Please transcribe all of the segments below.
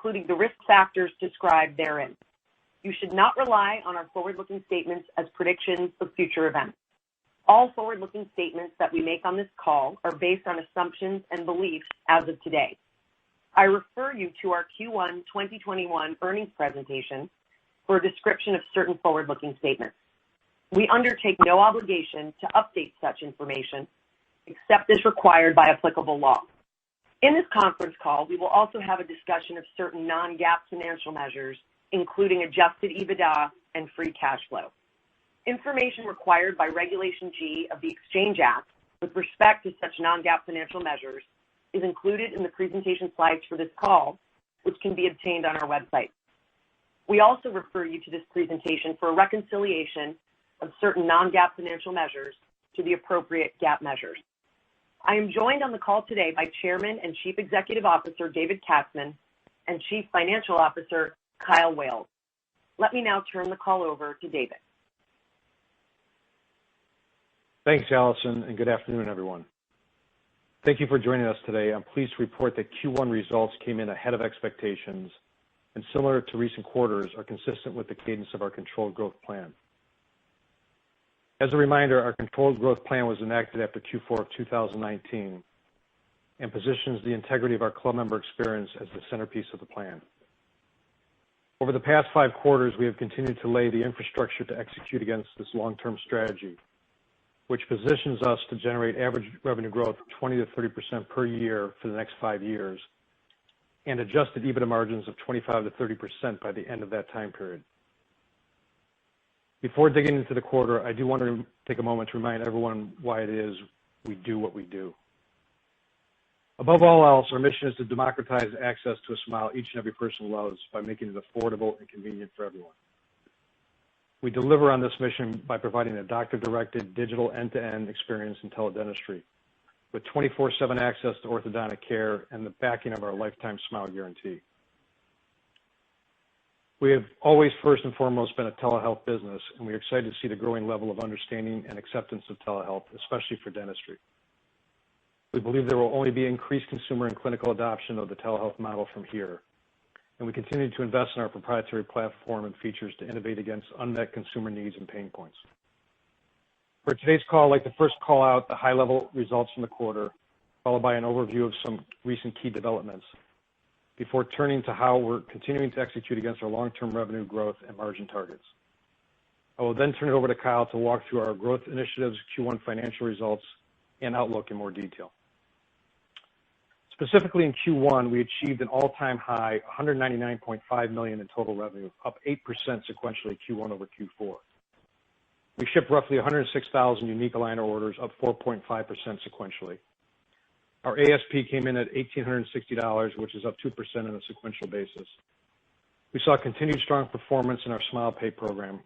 including the risk factors described therein. You should not rely on our forward-looking statements as predictions of future events. All forward-looking statements that we make on this call are based on assumptions and beliefs as of today. I refer you to our Q1 2021 earnings presentation for a description of certain forward-looking statements. We undertake no obligation to update such information except as required by applicable law. In this conference call, we will also have a discussion of certain non-GAAP financial measures, including adjusted Ebitda and free cash flow. Information required by Regulation G of the Exchange Act with respect to such non-GAAP financial measures is included in the presentation slides for this call, which can be obtained on our website. We also refer you to this presentation for a reconciliation of certain non-GAAP financial measures to the appropriate GAAP measures. I am joined on the call today by Chairman and Chief Executive Officer David Katzman and Chief Financial Officer Kyle Wales. Let me now turn the call over to David. Thanks, Allison, and good afternoon, everyone. Thank you for joining us today. I'm pleased to report that Q1 results came in ahead of expectations and, similar to recent quarters, are consistent with the cadence of our controlled growth plan. As a reminder, our controlled growth plan was enacted after Q4 of 2019 and positions the integrity of our club member experience as the centerpiece of the plan. Over the past 5 quarters, we have continued to lay the infrastructure to execute against this long-term strategy, which positions us to generate average revenue growth of 20 to 30% per year for the next 5 years and adjusted Ebitda margins of 25 to 30% by the end of that time period. Before digging into the quarter, I do want to take a moment to remind everyone why it is we do what we do. Above all else, our mission is to democratize access to a smile each and every person loves by making it affordable and convenient for everyone. We deliver on this mission by providing a doctor-directed digital end-to-end experience in teledentistry with 24/7 access to orthodontic care and the backing of our lifetime smile guarantee. We have always first and foremost been a telehealth business, and we are excited to see the growing level of understanding and acceptance of telehealth, especially for dentistry. We believe there will only be increased consumer and clinical adoption of the telehealth model from here, and we continue to invest in our proprietary platform and features to innovate against unmet consumer needs and pain points. For today's call, I'd like to first call out the high-level results from the quarter, followed by an overview of some recent key developments, before turning to how we're continuing to execute against our long-term revenue growth and margin targets. I will then turn it over to Kyle to walk through our growth initiatives, Q1 financial results, and outlook in more detail. Specifically in Q1, we achieved an all-time high, $199.5 million in total revenue, up 8% sequentially Q1 over Q4. We shipped roughly 106,000 unique aligner orders, up 4.5% sequentially. Our ASP came in at $1,860, which is up 2% on a sequential basis. We saw continued strong performance in our SmilePay program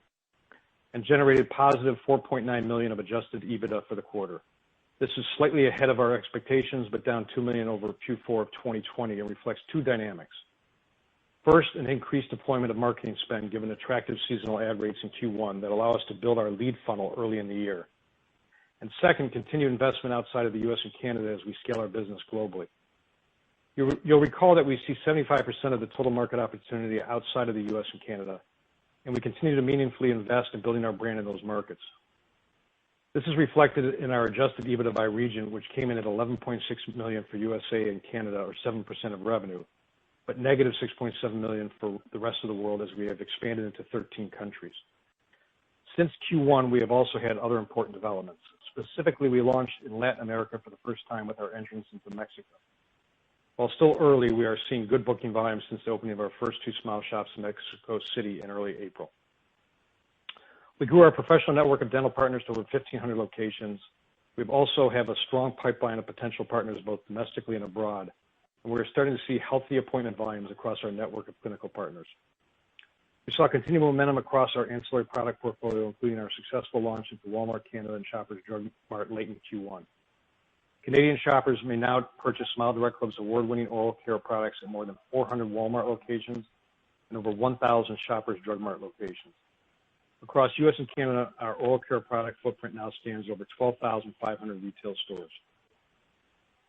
and generated positive $4.9 million of adjusted Ebitda for the quarter. This is slightly ahead of our expectations, but down $2 million over Q4 of 2020 and reflects 2 dynamics. First, an increased deployment of marketing spend given attractive seasonal ad rates in Q1 that allow us to build our lead funnel early in the year. And second, continued investment outside of the U.S. and Canada as we scale our business globally. You'll recall that we see 75% of the total market opportunity outside of the U.S. and Canada, and we continue to meaningfully invest in building our brand in those markets. This is reflected in our adjusted Ebitda by region, which came in at $11.6 million for USA and Canada, or 7% of revenue, but negative $6.7 million for the rest of the world as we have expanded into 13 countries. Since Q1, we have also had other important developments. Specifically, we launched in Latin America for the first time with our entrance into Mexico. While still early, we are seeing good booking volume since the opening of our first 2 Smile Shops in Mexico City in early April. We grew our professional network of dental partners to over 1,500 locations. We also have a strong pipeline of potential partners both domestically and abroad, and we're starting to see healthy appointment volumes across our network of clinical partners. We saw continued momentum across our ancillary product portfolio, including our successful launch into Walmart Canada and Shoppers Drug Mart late in Q1. Canadian shoppers may now purchase SmileDirectClub's award-winning oral care products at more than 400 Walmart locations and over 1,000 Shoppers Drug Mart locations. Across U.S. and Canada, our oral care product footprint now stands over 12,500 retail stores.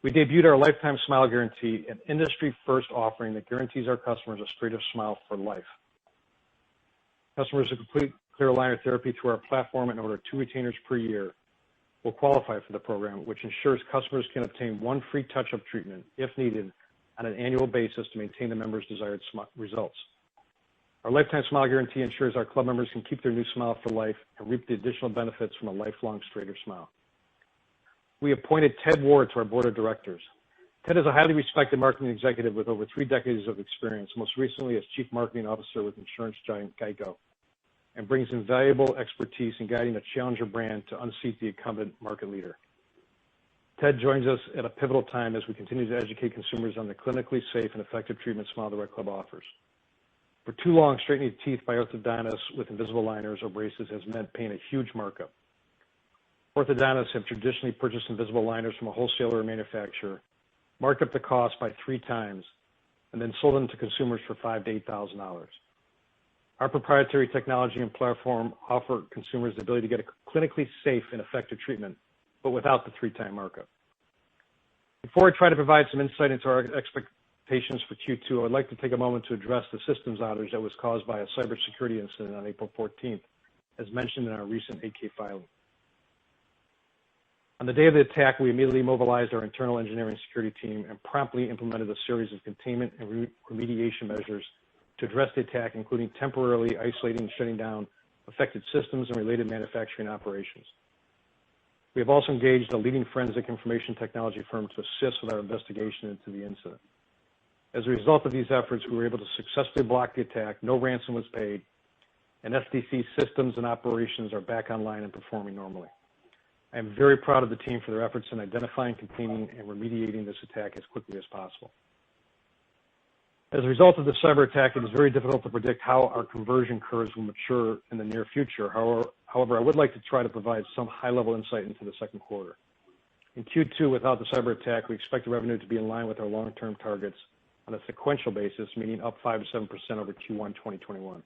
We debuted our Lifetime Smile Guarantee, an industry-first offering that guarantees our customers a straighter smile for life. Customers who complete clear aligner therapy through our platform and order 2 retainers per year will qualify for the program, which ensures customers can obtain 1 free touch-up treatment, if needed, on an annual basis to maintain the member's desired results. Our Lifetime Smile Guarantee ensures our club members can keep their new smile for life and reap the additional benefits from a lifelong straighter smile. We appointed Ted Ward to our board of directors. Ted is a highly respected marketing executive with over 3 decades of experience, most recently as chief marketing officer with insurance giant Geico, and brings invaluable expertise in guiding a challenger brand to unseat the incumbent market leader. Ted joins us at a pivotal time as we continue to educate consumers on the clinically safe and effective treatment SmileDirectClub offers. For too long, straightening teeth by orthodontists with invisible liners or braces has meant paying a huge markup. Orthodontists have traditionally purchased invisible liners from a wholesaler or manufacturer, marked up the cost by 3 times, and then sold them to consumers for $5,000 to $8,000. Our proprietary technology and platform offer consumers the ability to get a clinically safe and effective treatment, but without the 3-time markup. Before I try to provide some insight into our expectations for Q2, I would like to take a moment to address the systems outage that was caused by a cybersecurity incident on April 14th, as mentioned in our recent 8K filing. On the day of the attack, we immediately mobilized our internal engineering security team and promptly implemented a series of containment and remediation measures to address the attack, including temporarily isolating and shutting down affected systems and related manufacturing operations. We have also engaged a leading forensic information technology firm to assist with our investigation into the incident. As a result of these efforts, we were able to successfully block the attack, no ransom was paid, and SDC systems and operations are back online and performing normally. I am very proud of the team for their efforts in identifying, containing, and remediating this attack as quickly as possible. As a result of the cyber attack, it is very difficult to predict how our conversion curves will mature in the near future. However, I would like to try to provide some high-level insight into the second quarter. In Q2, without the cyber attack, we expect the revenue to be in line with our long-term targets on a sequential basis, meaning up 5 to 7% over Q1 2021.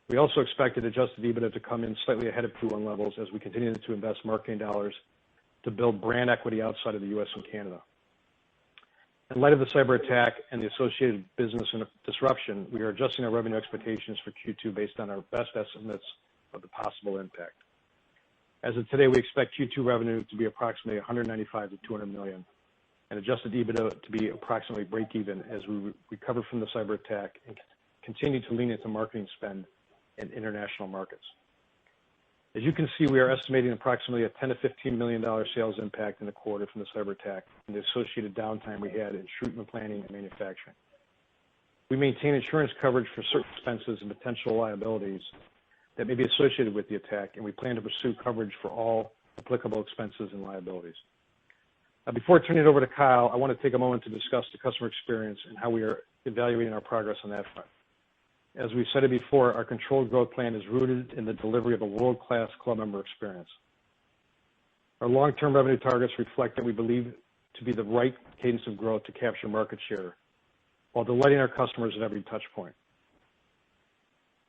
We also expected adjusted Ebitda to come in slightly ahead of Q1 levels as we continue to invest marketing dollars to build brand equity outside of the U.S. and Canada. In light of the cyber attack and the associated business disruption, we are adjusting our revenue expectations for Q2 based on our best estimates of the possible impact. As of today, we expect Q2 revenue to be approximately $195 to $200 million, and adjusted Ebitda to be approximately break-even as we recover from the cyber attack and continue to lean into marketing spend in international markets. As you can see, we are estimating approximately a $10 to $15 million sales impact in the quarter from the cyber attack and the associated downtime we had in treatment planning and manufacturing. We maintain insurance coverage for certain expenses and potential liabilities that may be associated with the attack, and we plan to pursue coverage for all applicable expenses and liabilities. Now, before turning it over to Kyle, I want to take a moment to discuss the customer experience and how we are evaluating our progress on that front. As we've said it before, our controlled growth plan is rooted in the delivery of a world-class club member experience. Our long-term revenue targets reflect that we believe to be the right cadence of growth to capture market share while delighting our customers at every touch point.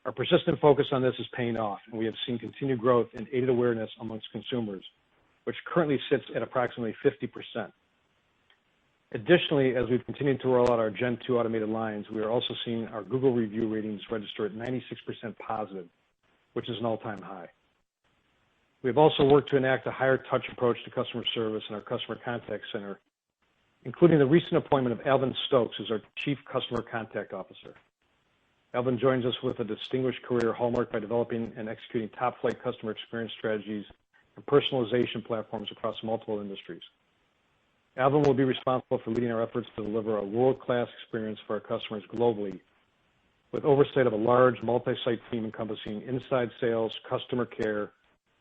Our persistent focus on this is paying off, and we have seen continued growth in aided awareness amongst consumers, which currently sits at approximately 50%. Additionally, as we've continued to roll out our Gen 2 automated lines, we are also seeing our Google review ratings register at 96% positive, which is an all-time high. We have also worked to enact a higher touch approach to customer service in our customer contact center, including the recent appointment of Alvin Stokes as our Chief Customer Contact Officer. Alvin joins us with a distinguished career hallmarked by developing and executing top-flight customer experience strategies and personalization platforms across multiple industries. Alvin will be responsible for leading our efforts to deliver a world-class experience for our customers globally, with oversight of a large multi-site team encompassing inside sales, customer care,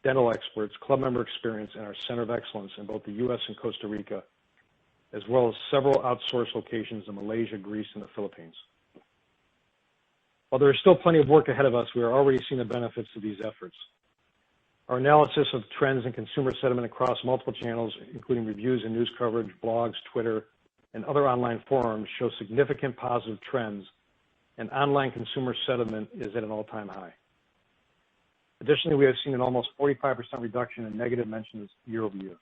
dental experts, club member experience, and our Center of Excellence in both the U.S. and Costa Rica, as well as several outsourced locations in Malaysia, Greece, and the Philippines. While there is still plenty of work ahead of us, we are already seeing the benefits of these efforts. Our analysis of trends in consumer sentiment across multiple channels, including reviews and news coverage, blogs, Twitter, and other online forums, show significant positive trends, and online consumer sentiment is at an all-time high. Additionally, we have seen an almost 45% reduction in negative mentions year over year.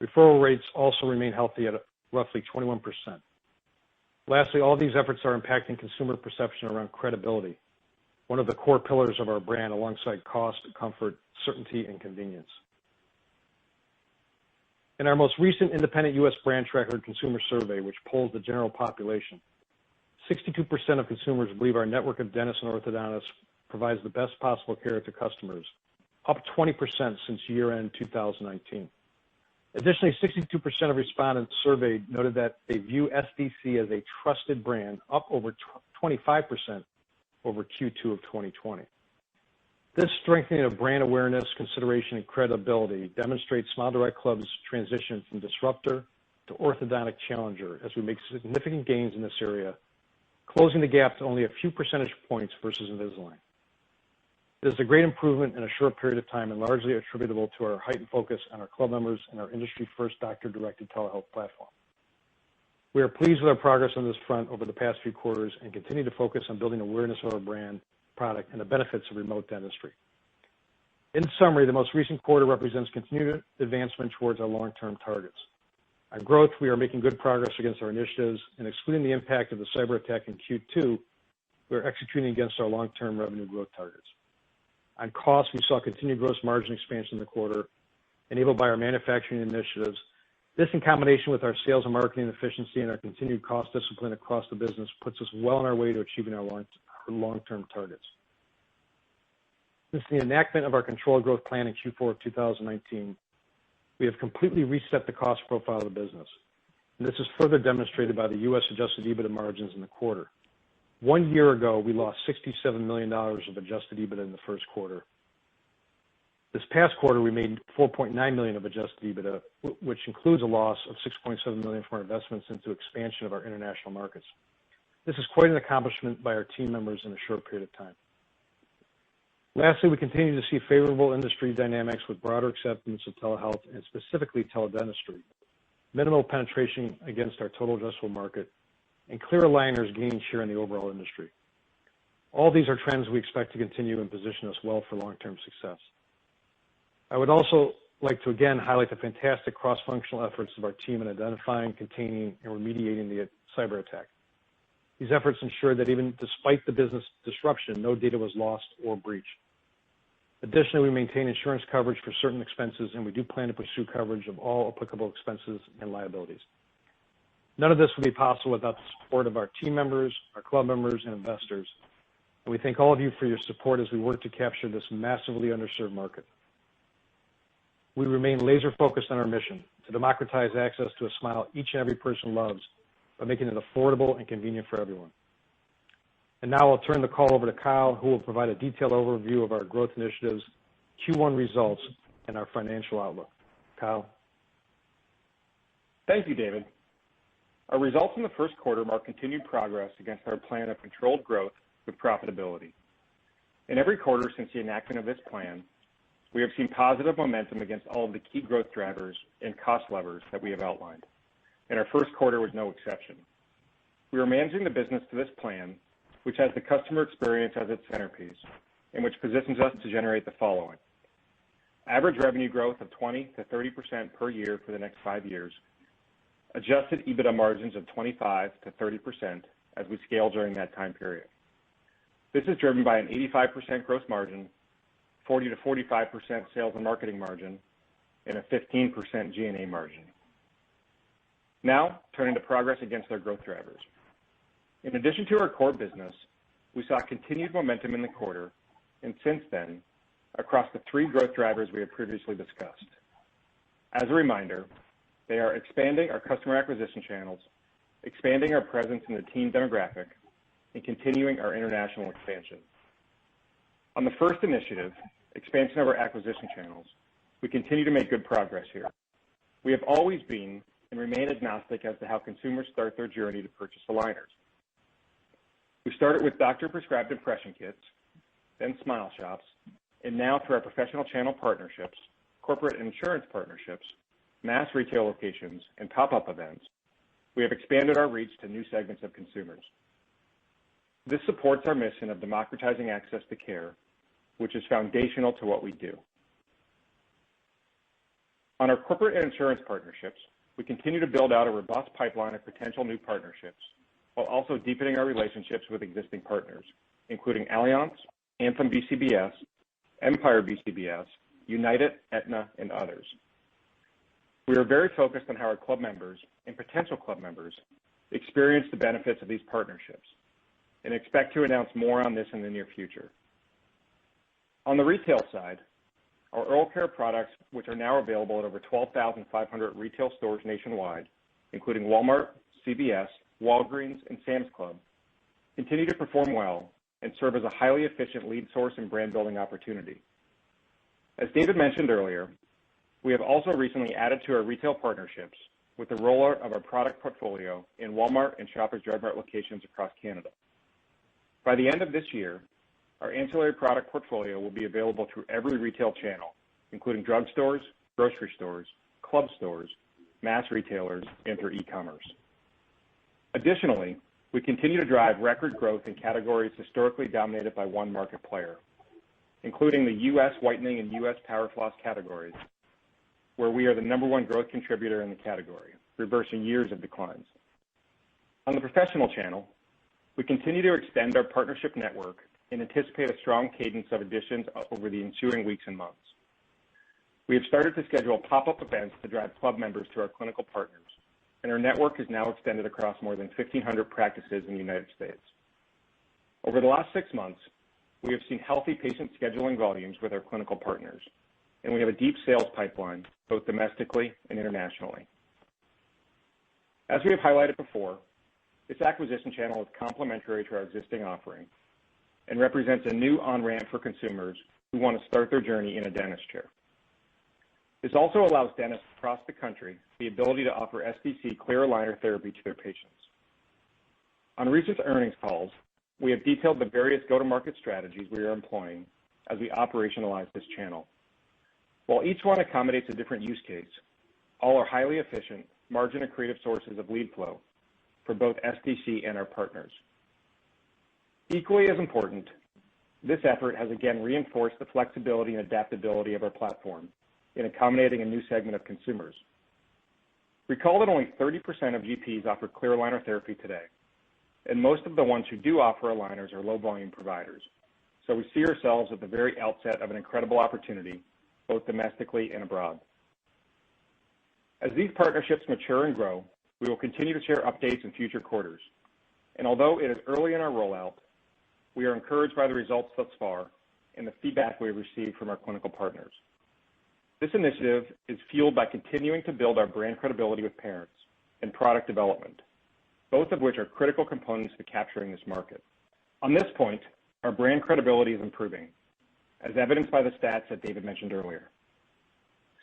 Referral rates also remain healthy at roughly 21%. Lastly, all these efforts are impacting consumer perception around credibility, one of the core pillars of our brand alongside cost, comfort, certainty, and convenience. In our most recent independent U.S. brand tracker consumer survey, which polls the general population, 62% of consumers believe our network of dentists and orthodontists provides the best possible care to customers, up 20% since year-end 2019. Additionally, 62% of respondents surveyed noted that they view SDC as a trusted brand, up over 25% over Q2 of 2020. This strengthening of brand awareness, consideration, and credibility demonstrates SmileDirectClub's transition from disruptor to orthodontic challenger as we make significant gains in this area, closing the gap to only a few percentage points versus Invisalign. This is a great improvement in a short period of time and largely attributable to our heightened focus on our club members and our industry-first doctor-directed telehealth platform. We are pleased with our progress on this front over the past few quarters and continue to focus on building awareness of our brand, product, and the benefits of remote dentistry. In summary, the most recent quarter represents continued advancement towards our long-term targets. On growth, we are making good progress against our initiatives, and excluding the impact of the cyber attack in Q2, we are executing against our long-term revenue growth targets. On cost, we saw continued gross margin expansion in the quarter, enabled by our manufacturing initiatives. This, in combination with our sales and marketing efficiency and our continued cost discipline across the business, puts us well on our way to achieving our long-term targets. Since the enactment of our controlled growth plan in Q4 of 2019, we have completely reset the cost profile of the business. And this is further demonstrated by the U.S. adjusted Ebitda margins in the quarter. 1 year ago, we lost $67 million of adjusted Ebitda in the first quarter. This past quarter, we made $4.9 million of adjusted Ebitda, which includes a loss of $6.7 million from our investments into expansion of our international markets. This is quite an accomplishment by our team members in a short period of time. Lastly, we continue to see favorable industry dynamics with broader acceptance of telehealth and specifically teledentistry, minimal penetration against our total addressable market, and clear aligners gaining share in the overall industry. All these are trends we expect to continue and position us well for long-term success. I would also like to again highlight the fantastic cross-functional efforts of our team in identifying, containing, and remediating the cyber attack. These efforts ensured that even despite the business disruption, no data was lost or breached. Additionally, we maintain insurance coverage for certain expenses, and we do plan to pursue coverage of all applicable expenses and liabilities. None of this would be possible without the support of our team members, our club members, and investors. And we thank all of you for your support as we work to capture this massively underserved market. We remain laser focused on our mission to democratize access to a smile each and every person loves by making it affordable and convenient for everyone. And now I'll turn the call over to Kyle, who will provide a detailed overview of our growth initiatives, Q1 results, and our financial outlook. Kyle? Thank you, David. Our results in the first quarter mark continued progress against our plan of controlled growth with profitability. In every quarter since the enactment of this plan, we have seen positive momentum against all of the key growth drivers and cost levers that we have outlined, and our first quarter was no exception. We are managing the business to this plan, which has the customer experience as its centerpiece, and which positions us to generate the following: average revenue growth of 20 to 30% per year for the next 5 years, adjusted Ebitda margins of 25 to 30% as we scale during that time period. This is driven by an 85% gross margin, 40 to 45% sales and marketing margin, and a 15% G&A margin. Now, turning to progress against our growth drivers. In addition to our core business, we saw continued momentum in the quarter, and since then, across the 3 growth drivers we have previously discussed. As a reminder, they are expanding our customer acquisition channels, expanding our presence in the teen demographic, and continuing our international expansion. On the first initiative, expansion of our acquisition channels, we continue to make good progress here. We have always been and remain agnostic as to how consumers start their journey to purchase aligners. We started with doctor-prescribed impression kits, then smile shops, and now through our professional channel partnerships, corporate insurance partnerships, mass retail locations, and pop-up events, we have expanded our reach to new segments of consumers. This supports our mission of democratizing access to care, which is foundational to what we do. On our corporate and insurance partnerships, we continue to build out a robust pipeline of potential new partnerships, while also deepening our relationships with existing partners, including Allianz, Anthem BCBS, Empire BCBS, United, Aetna, and others. We are very focused on how our club members and potential club members experience the benefits of these partnerships and expect to announce more on this in the near future. On the retail side, our oral care products, which are now available at over 12,500 retail stores nationwide, including Walmart, CVS, Walgreens, and Sam's Club, continue to perform well and serve as a highly efficient lead source and brand building opportunity. As David mentioned earlier, we have also recently added to our retail partnerships with the rollout of our product portfolio in Walmart and Shoppers Drug Mart locations across Canada. By the end of this year, our ancillary product portfolio will be available through every retail channel, including drugstores, grocery stores, club stores, mass retailers, and through e-commerce. Additionally, we continue to drive record growth in categories historically dominated by one market player, including the U.S. whitening and U.S. power floss categories, where we are the #1 growth contributor in the category, reversing years of declines. On the professional channel, we continue to extend our partnership network and anticipate a strong cadence of additions over the ensuing weeks and months. We have started to schedule pop-up events to drive club members to our clinical partners, and our network is now extended across more than 1,500 practices in the United States. Over the last 6 months, we have seen healthy patient scheduling volumes with our clinical partners, and we have a deep sales pipeline, both domestically and internationally. As we have highlighted before, this acquisition channel is complementary to our existing offering and represents a new on-ramp for consumers who want to start their journey in a dentist chair. This also allows dentists across the country the ability to offer SDC clear aligner therapy to their patients. On recent earnings calls, we have detailed the various go-to-market strategies we are employing as we operationalize this channel. While each one accommodates a different use case, all are highly efficient, margin accretive sources of lead flow for both SDC and our partners. Equally as important, this effort has again reinforced the flexibility and adaptability of our platform in accommodating a new segment of consumers. Recall that only 30% of GPs offer clear aligner therapy today, and most of the ones who do offer aligners are low-volume providers. So we see ourselves at the very outset of an incredible opportunity, both domestically and abroad. As these partnerships mature and grow, we will continue to share updates in future quarters. And although it is early in our rollout, we are encouraged by the results thus far and the feedback we have received from our clinical partners. This initiative is fueled by continuing to build our brand credibility with parents and product development, both of which are critical components to capturing this market. On this point, our brand credibility is improving, as evidenced by the stats that David mentioned earlier.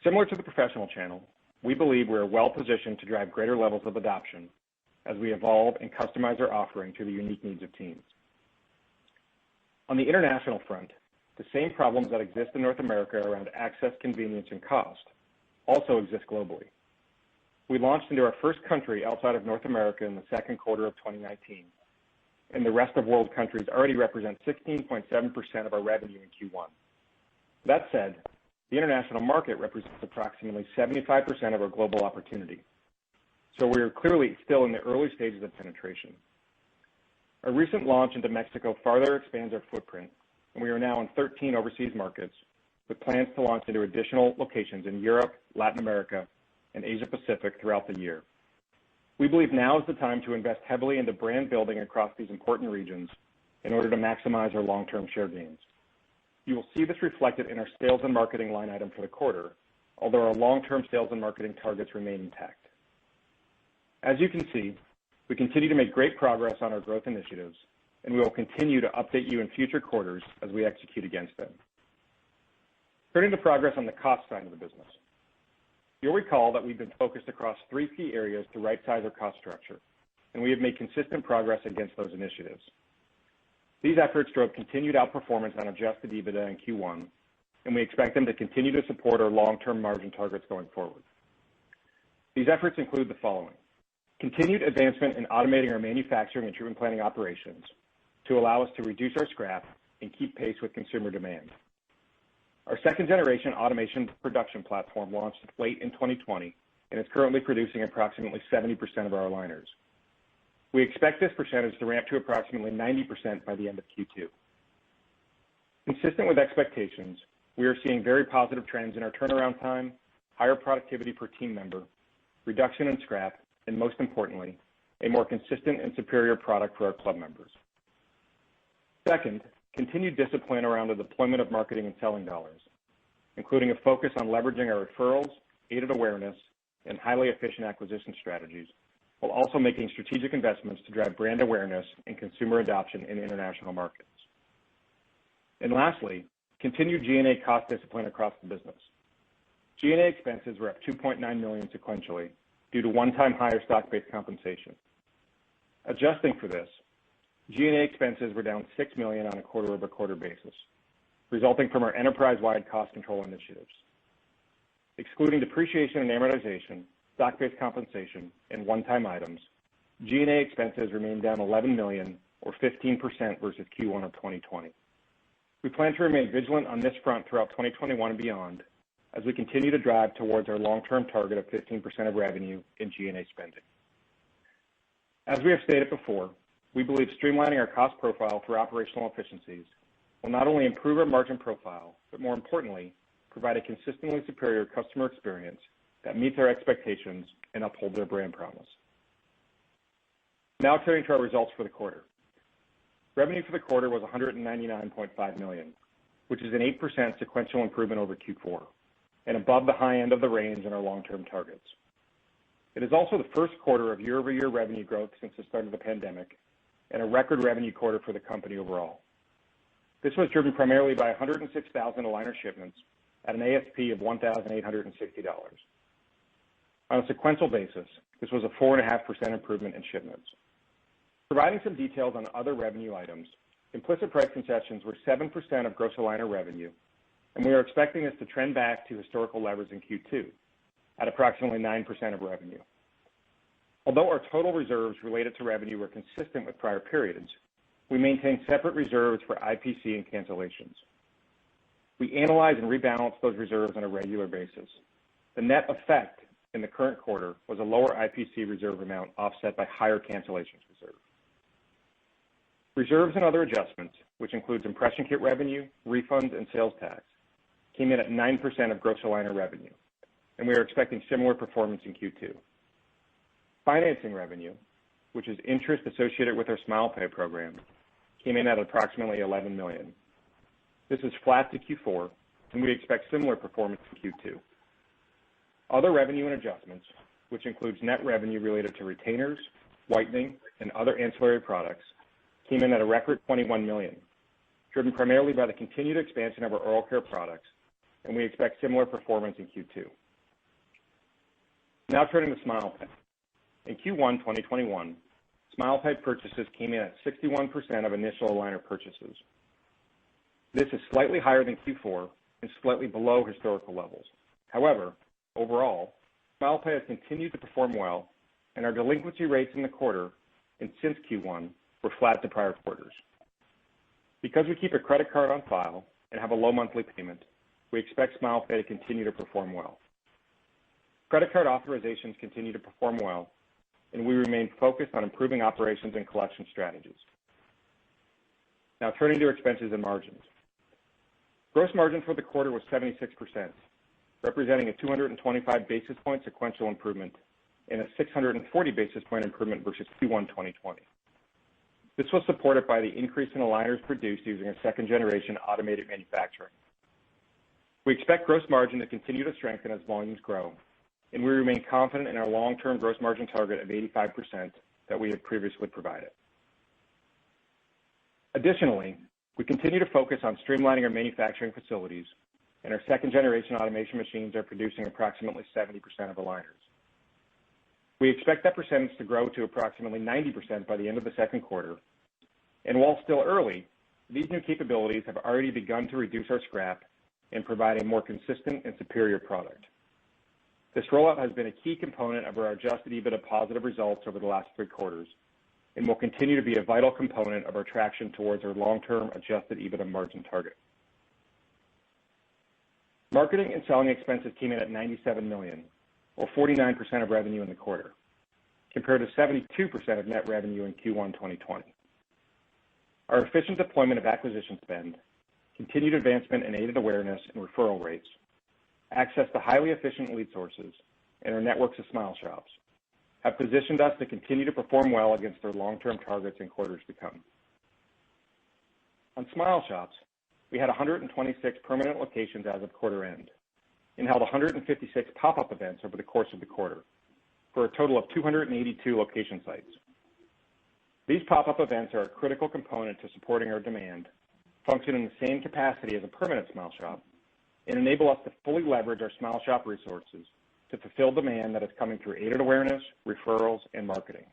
Similar to the professional channel, we believe we are well positioned to drive greater levels of adoption as we evolve and customize our offering to the unique needs of teens. On the international front, the same problems that exist in North America around access, convenience, and cost also exist globally. We launched into our first country outside of North America in the second quarter of 2019, and the rest of world countries already represent 16.7% of our revenue in Q1. That said, the international market represents approximately 75% of our global opportunity, so we are clearly still in the early stages of penetration. Our recent launch into Mexico farther expands our footprint, and we are now in 13 overseas markets with plans to launch into additional locations in Europe, Latin America, and Asia Pacific throughout the year. We believe now is the time to invest heavily into brand building across these important regions in order to maximize our long-term share gains. You will see this reflected in our sales and marketing line item for the quarter, although our long-term sales and marketing targets remain intact. As you can see, we continue to make great progress on our growth initiatives, and we will continue to update you in future quarters as we execute against them. Turning to progress on the cost side of the business. You'll recall that we've been focused across 3 key areas to right-size our cost structure, and we have made consistent progress against those initiatives. These efforts drove continued outperformance on adjusted Ebitda in Q1, and we expect them to continue to support our long-term margin targets going forward. These efforts include the following: continued advancement in automating our manufacturing and treatment planning operations to allow us to reduce our scrap and keep pace with consumer demand. Our second-generation automation production platform launched late in 2020 and is currently producing approximately 70% of our aligners. We expect this percentage to ramp to approximately 90% by the end of Q2. Consistent with expectations, we are seeing very positive trends in our turnaround time, higher productivity per team member, reduction in scrap, and most importantly, a more consistent and superior product for our club members. Second, continued discipline around the deployment of marketing and selling dollars, including a focus on leveraging our referrals, aided awareness, and highly efficient acquisition strategies, while also making strategic investments to drive brand awareness and consumer adoption in international markets. And lastly, continued G&A cost discipline across the business. G&A expenses were up $2.9 million sequentially due to one-time higher stock-based compensation. Adjusting for this, G&A expenses were down $6 million on a quarter-over-quarter basis, resulting from our enterprise-wide cost control initiatives. Excluding depreciation and amortization, stock-based compensation, and one-time items, G&A expenses remained down $11 million or 15% versus Q1 of 2020. We plan to remain vigilant on this front throughout 2021 and beyond as we continue to drive towards our long-term target of 15% of revenue in G&A spending. As we have stated before, we believe streamlining our cost profile through operational efficiencies will not only improve our margin profile, but more importantly, provide a consistently superior customer experience that meets our expectations and upholds our brand promise. Now turning to our results for the quarter. Revenue for the quarter was $199.5 million, which is an 8% sequential improvement over Q4 and above the high end of the range in our long-term targets. It is also the first quarter of year-over-year revenue growth since the start of the pandemic and a record revenue quarter for the company overall. This was driven primarily by 106,000 aligner shipments at an ASP of $1,860. On a sequential basis, this was a 4.5% improvement in shipments. Providing some details on other revenue items, implicit price concessions were 7% of gross aligner revenue, and we are expecting this to trend back to historical levels in Q2 at approximately 9% of revenue. Although our total reserves related to revenue were consistent with prior periods, we maintain separate reserves for IPC and cancellations. We analyze and rebalance those reserves on a regular basis. The net effect in the current quarter was a lower IPC reserve amount offset by higher cancellations reserve. Reserves and other adjustments, which includes impression kit revenue, refunds, and sales tax, came in at 9% of gross aligner revenue, and we are expecting similar performance in Q2. Financing revenue, which is interest associated with our SmilePay program, came in at approximately $11 million. This is flat to Q4, and we expect similar performance in Q2. Other revenue and adjustments, which includes net revenue related to retainers, whitening, and other ancillary products, came in at a record $21 million, driven primarily by the continued expansion of our oral care products, and we expect similar performance in Q2. Now turning to SmilePay. In Q1 2021, SmilePay purchases came in at 61% of initial aligner purchases. This is slightly higher than Q4 and slightly below historical levels. However, overall, SmilePay has continued to perform well, and our delinquency rates in the quarter and since Q1 were flat to prior quarters. Because we keep a credit card on file and have a low monthly payment, we expect SmilePay to continue to perform well. Credit card authorizations continue to perform well, and we remain focused on improving operations and collection strategies. Now turning to expenses and margins. Gross margin for the quarter was 76%, representing a 225 basis point sequential improvement and a 640 basis point improvement versus Q1 2020. This was supported by the increase in aligners produced using a second-generation automated manufacturing. We expect gross margin to continue to strengthen as volumes grow, and we remain confident in our long-term gross margin target of 85% that we have previously provided. Additionally, we continue to focus on streamlining our manufacturing facilities, and our second-generation automation machines are producing approximately 70% of aligners. We expect that percentage to grow to approximately 90% by the end of the second quarter, and while still early, these new capabilities have already begun to reduce our scrap and provide a more consistent and superior product. This rollout has been a key component of our adjusted EBITDA positive results over the last 3 quarters and will continue to be a vital component of our traction towards our long-term adjusted EBITDA margin target. Marketing and selling expenses came in at $97 million, or 49% of revenue in the quarter, compared to 72% of net revenue in Q1 2020. Our efficient deployment of acquisition spend, continued advancement in aided awareness and referral rates, access to highly efficient lead sources, and our networks of Smile Shops have positioned us to continue to perform well against our long-term targets in quarters to come. On Smile Shops, we had 126 permanent locations as of quarter end and held 156 pop-up events over the course of the quarter for a total of 282 location sites. These pop-up events are a critical component to supporting our demand, function in the same capacity as a permanent Smile Shop, and enable us to fully leverage our Smile Shop resources to fulfill demand that is coming through aided awareness, referrals, and marketing.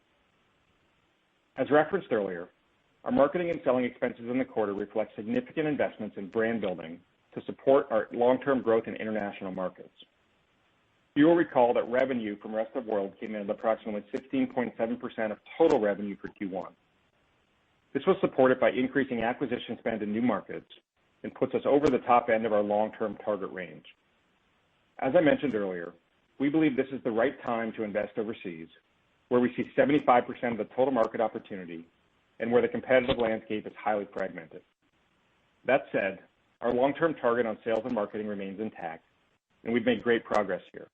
As referenced earlier, our marketing and selling expenses in the quarter reflect significant investments in brand building to support our long-term growth in international markets. You will recall that revenue from rest of world came in at approximately 16.7% of total revenue for Q1. This was supported by increasing acquisition spend in new markets and puts us over the top end of our long-term target range. As I mentioned earlier, we believe this is the right time to invest overseas, where we see 75% of the total market opportunity and where the competitive landscape is highly fragmented. That said, our long-term target on sales and marketing remains intact, and we've made great progress here.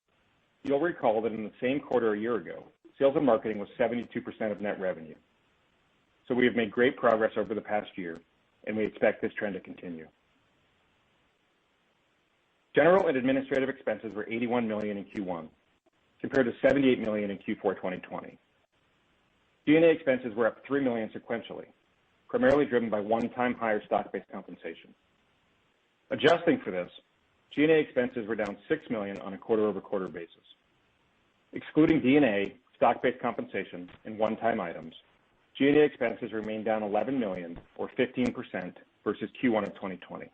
You'll recall that in the same quarter a year ago, sales and marketing was 72% of net revenue. So we have made great progress over the past year, and we expect this trend to continue. General and administrative expenses were $81 million in Q1, compared to $78 million in Q4 2020. G&A expenses were up $3 million sequentially, primarily driven by one-time higher stock-based compensation. Adjusting for this, G&A expenses were down $6 million on a quarter-over-quarter basis. Excluding D&A, stock-based compensation, and one-time items, G&A expenses remained down $11 million, or 15%, versus Q1 of 2020.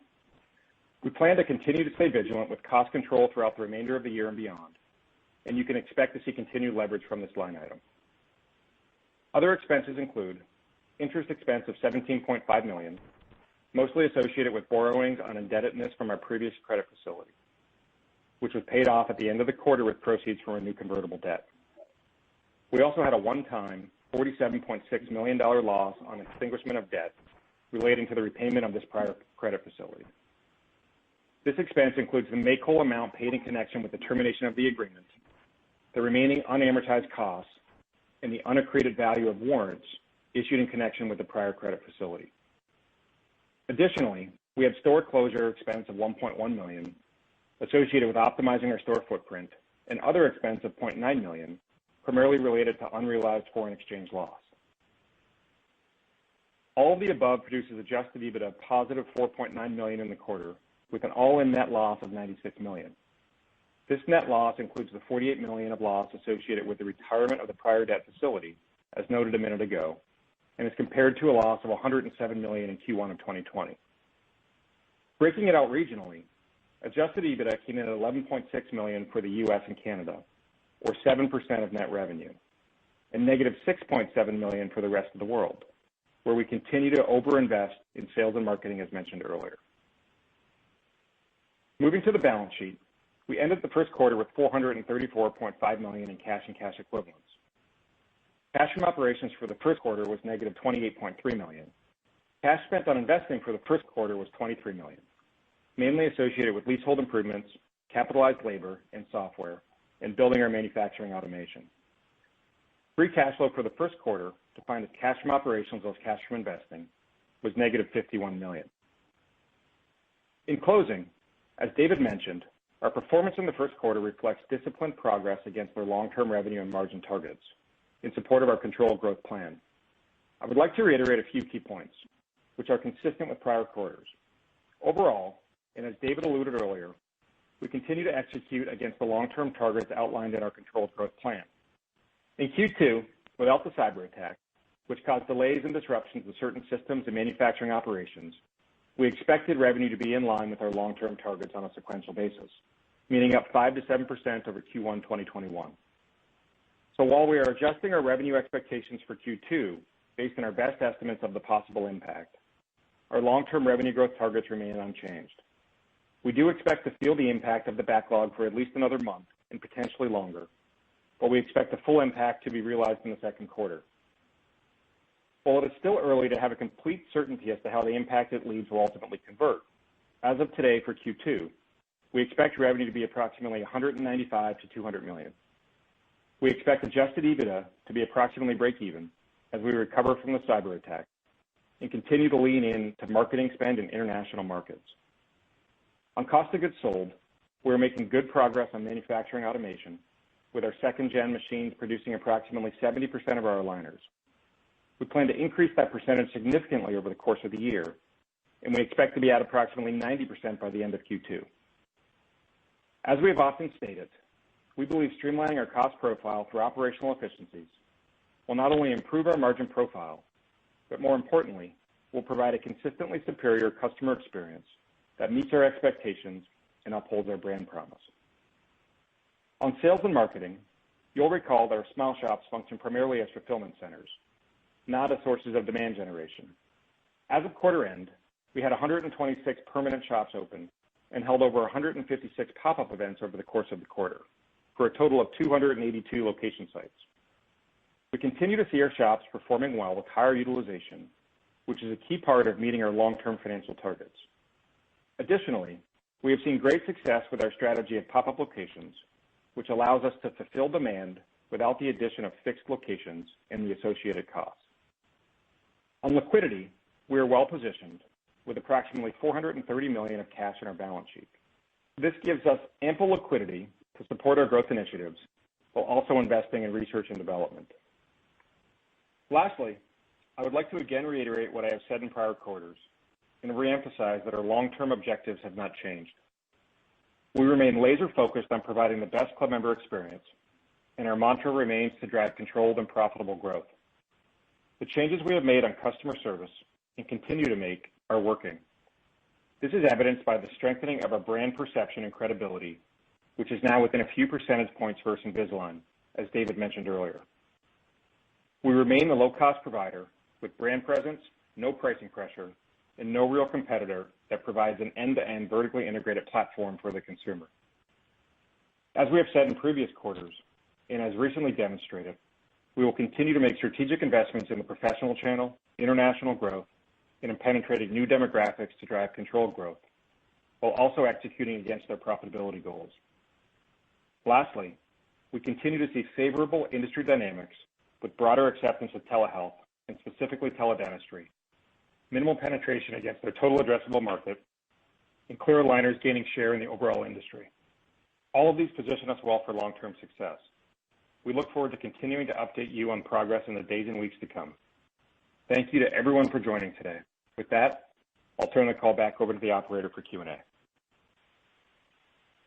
We plan to continue to stay vigilant with cost control throughout the remainder of the year and beyond, and you can expect to see continued leverage from this line item. Other expenses include interest expense of $17.5 million, mostly associated with borrowings on indebtedness from our previous credit facility, which was paid off at the end of the quarter with proceeds from a new convertible debt. We also had a one-time $47.6 million loss on extinguishment of debt relating to the repayment of this prior credit facility. This expense includes the make-whole amount paid in connection with the termination of the agreement, the remaining unamortized costs, and the unaccreted value of warrants issued in connection with the prior credit facility. Additionally, we have store closure expense of $1.1 million associated with optimizing our store footprint and other expense of $0.9 million, primarily related to unrealized foreign exchange loss. All of the above produces adjusted Ebitda of positive $4.9 million in the quarter, with an all-in net loss of $96 million. This net loss includes the $48 million of loss associated with the retirement of the prior debt facility, as noted a minute ago, and is compared to a loss of $107 million in Q1 of 2020. Breaking it out regionally, adjusted Ebitda came in at $11.6 million for the U.S. and Canada, or 7% of net revenue, and negative $6.7 million for the rest of the world, where we continue to overinvest in sales and marketing, as mentioned earlier. Moving to the balance sheet, we ended the first quarter with $434.5 million in cash and cash equivalents. Cash from operations for the first quarter was negative $28.3 million. Cash spent on investing for the first quarter was $23 million, mainly associated with leasehold improvements, capitalized labor and software, and building our manufacturing automation. Free cash flow for the first quarter, defined as cash from operations less cash from investing, was negative $51 million. In closing, as David mentioned, our performance in the first quarter reflects disciplined progress against our long-term revenue and margin targets in support of our controlled growth plan. I would like to reiterate a few key points, which are consistent with prior quarters. Overall, and as David alluded earlier, we continue to execute against the long-term targets outlined in our controlled growth plan. In Q2, without the cyber attack, which caused delays and disruptions to certain systems and manufacturing operations, we expected revenue to be in line with our long-term targets on a sequential basis, meaning up 5 to 7% over Q1 2021. So while we are adjusting our revenue expectations for Q2 based on our best estimates of the possible impact, our long-term revenue growth targets remain unchanged. We do expect to feel the impact of the backlog for at least another month and potentially longer, but we expect the full impact to be realized in the second quarter. While it is still early to have a complete certainty as to how the impacted leads will ultimately convert, as of today for Q2, we expect revenue to be approximately $195 to $200 million. We expect adjusted Ebitda to be approximately break-even as we recover from the cyber attack and continue to lean into marketing spend in international markets. On cost of goods sold, we're making good progress on manufacturing automation, with our second-gen machines producing approximately 70% of our aligners. We plan to increase that percentage significantly over the course of the year, and we expect to be at approximately 90% by the end of Q2. As we have often stated, we believe streamlining our cost profile through operational efficiencies will not only improve our margin profile, but more importantly, will provide a consistently superior customer experience that meets our expectations and upholds our brand promise. On sales and marketing, you'll recall that our Smile Shops function primarily as fulfillment centers, not as sources of demand generation. As of quarter end, we had 126 permanent shops open and held over 156 pop-up events over the course of the quarter, for a total of 282 location sites. We continue to see our shops performing well with higher utilization, which is a key part of meeting our long-term financial targets. Additionally, we have seen great success with our strategy of pop-up locations, which allows us to fulfill demand without the addition of fixed locations and the associated costs. On liquidity, we are well positioned with approximately $430 million of cash in our balance sheet. This gives us ample liquidity to support our growth initiatives while also investing in research and development. Lastly, I would like to again reiterate what I have said in prior quarters and reemphasize that our long-term objectives have not changed. We remain laser-focused on providing the best club member experience, and our mantra remains to drive controlled and profitable growth. The changes we have made on customer service and continue to make are working. This is evidenced by the strengthening of our brand perception and credibility, which is now within a few percentage points versus Invisalign, as David mentioned earlier. We remain the low-cost provider with brand presence, no pricing pressure, and no real competitor that provides an end-to-end vertically integrated platform for the consumer. As we have said in previous quarters, and as recently demonstrated, we will continue to make strategic investments in the professional channel, international growth, and in penetrating new demographics to drive controlled growth, while also executing against our profitability goals. Lastly, we continue to see favorable industry dynamics with broader acceptance of telehealth and specifically teledentistry, minimal penetration against their total addressable market, and clear aligners gaining share in the overall industry. All of these position us well for long-term success. We look forward to continuing to update you on progress in the days and weeks to come. Thank you to everyone for joining today. With that, I'll turn the call back over to the operator for Q&A.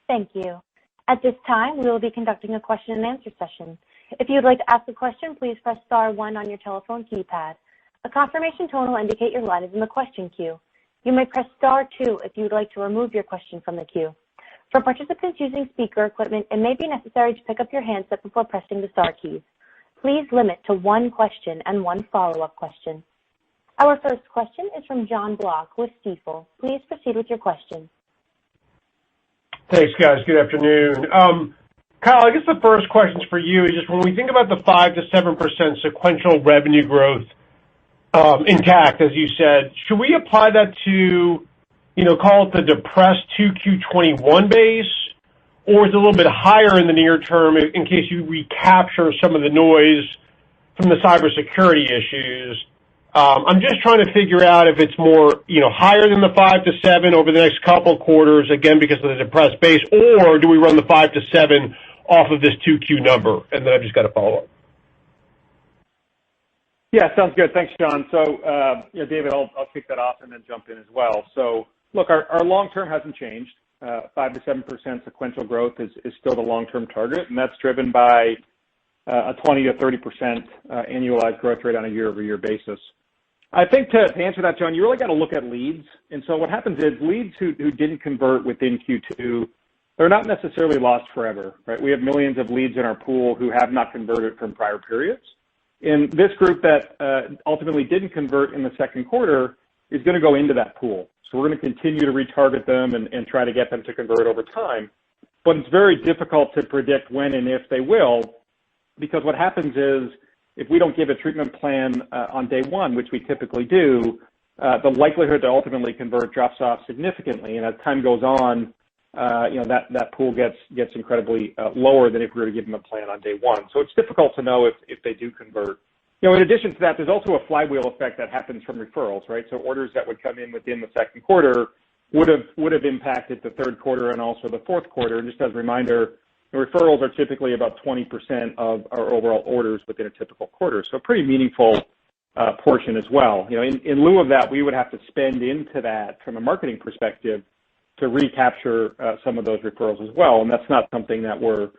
Thank you. At this time, we will be conducting a question and answer session. If you would like to ask a question, please press star 1 on your telephone keypad. A confirmation tone will indicate your line is in the question queue. You may press star 2 if you would like to remove your question from the queue. For participants using speaker equipment, it may be necessary to pick up your handset before pressing the star keys. Please limit to 1 question and 1 follow-up question. Our first question is from John Block with Stifel. Please proceed with your question. Thanks, guys. Good afternoon. Kyle, I guess the first question is for you. Is just when we think about the 5 to 7% sequential revenue growth intact, as you said, should we apply that to, call it the depressed 2Q21 base, or is it a little bit higher in the near term in case you recapture some of the noise from the cybersecurity issues? I'm just trying to figure out if it's more, higher than the 5 to 7 over the next couple quarters, again, because of the depressed base, or do we run the 5 to 7 off of this 2Q number? And then I've just got a follow-up. Yeah, sounds good. Thanks, John. So, David, I'll kick that off and then jump in as well. So, look, our long-term hasn't changed. 5 to 7% sequential growth is still the long-term target, and that's driven by a 20 to 30% annualized growth rate on a year-over-year basis. I think to answer that, John, you really got to look at leads. And so what happens is leads who didn't convert within Q2, they're not necessarily lost forever, right? We have millions of leads in our pool who have not converted from prior periods. In this group that ultimately didn't convert in the second quarter, is going to go into that pool. So we're going to continue to retarget them and try to get them to convert over time. But it's very difficult to predict when and if they will, because what happens is if we don't give a treatment plan on day one, which we typically do, the likelihood to ultimately convert drops off significantly. And as time goes on, that pool gets incredibly lower than if we were to give them a plan on day one. So it's difficult to know if they do convert. In addition to that, there's also a flywheel effect that happens from referrals, right? So orders that would come in within the second quarter would have impacted the third quarter and also the fourth quarter. And just as a reminder, the referrals are typically about 20% of our overall orders within a typical quarter. So a pretty meaningful portion as well. In lieu of that, we would have to spend into that from a marketing perspective to recapture some of those referrals as well. And that's not something that we're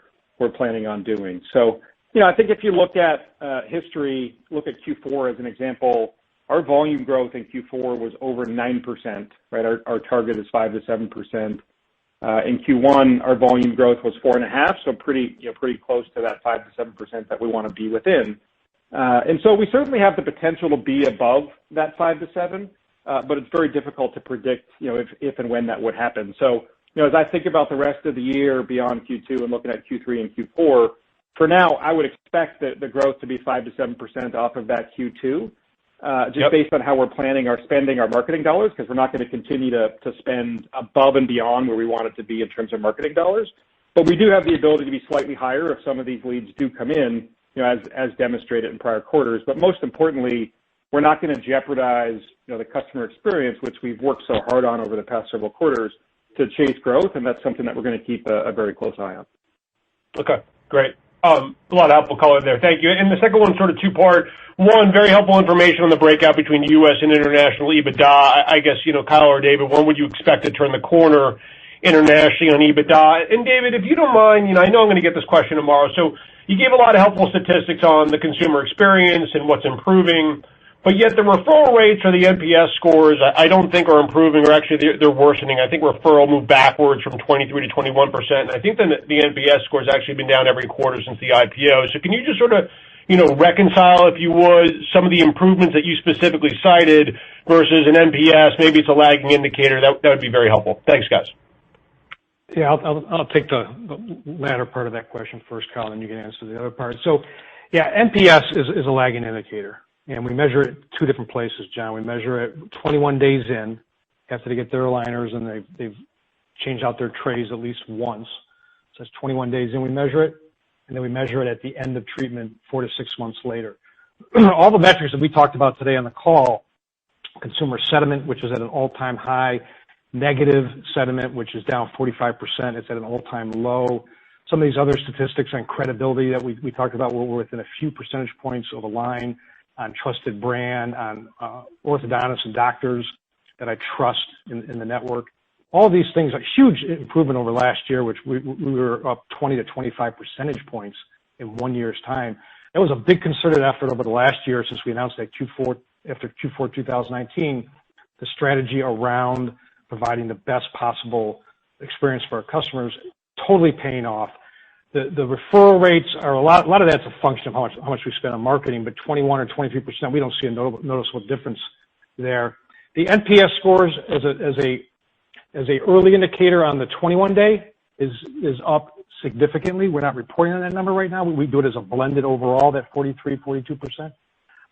planning on doing. So, I think if you look at history, look at Q4 as an example, our volume growth in Q4 was over 9%, right? Our target is 5 to 7%. In Q1, our volume growth was 4.5%, so pretty close to that 5 to 7% that we want to be within. And so we certainly have the potential to be above that 5 to 7, but it's very difficult to predict, if and when that would happen. So, as I think about the rest of the year beyond Q2 and looking at Q3 and Q4, for now, I would expect the growth to be 5 to 7% off of that Q2, based on how we're planning our spending our marketing dollars, because we're not going to continue to spend above and beyond where we want it to be in terms of marketing dollars. But we do have the ability to be slightly higher if some of these leads do come in, as demonstrated in prior quarters. But most importantly, we're not going to jeopardize, the customer experience, which we've worked so hard on over the past several quarters to chase growth, and that's something that we're going to keep a very close eye on. Okay, great. A lot of helpful color there. Thank you. And the second one, sort of two-part. One, very helpful information on the breakout between U.S. and international Ebitda. I guess, Kyle or David, when would you expect to turn the corner internationally on Ebitda? And David, if you don't mind, I know I'm going to get this question tomorrow. So you gave a lot of helpful statistics on the consumer experience and what's improving, but yet the referral rates or the NPS scores, I don't think are improving, or actually they're worsening. I think referral moved backwards from 23 to 21%. And I think the NPS score has actually been down every quarter since the IPO. So can you just sort of, reconcile, if you would, some of the improvements that you specifically cited versus an NPS? Maybe it's a lagging indicator. That would be very helpful. Thanks, guys. Yeah, I'll take the latter part of that question first, Kyle, and you can answer the other part. So, yeah, NPS is a lagging indicator. And we measure it two different places, John. We measure it 21 days in, after they get their aligners and they've changed out their trays at least once. So that's 21 days in we measure it, and then we measure it at the end of treatment 4 to 6 months later. All the metrics that we talked about today on the call, consumer sentiment, which is at an all-time high, negative sentiment, which is down 45%, it's at an all-time low. Some of these other statistics on credibility that we talked about were within a few percentage points of a line on trusted brand, on orthodontists and doctors that I trust in the network. All these things are huge improvement over last year, which we were up 20 to 25 percentage points in 1 year's time. That was a big concerted effort over the last year since we announced that after Q4 2019, the strategy around providing the best possible experience for our customers, totally paying off. The referral rates are a lot of that's a function of how much we spend on marketing, but 21 or 23%, we don't see a noticeable difference there. The NPS scores as a early indicator on the 21 day is up significantly. We're not reporting on that number right now. We do it as a blended overall, that 43, 42%.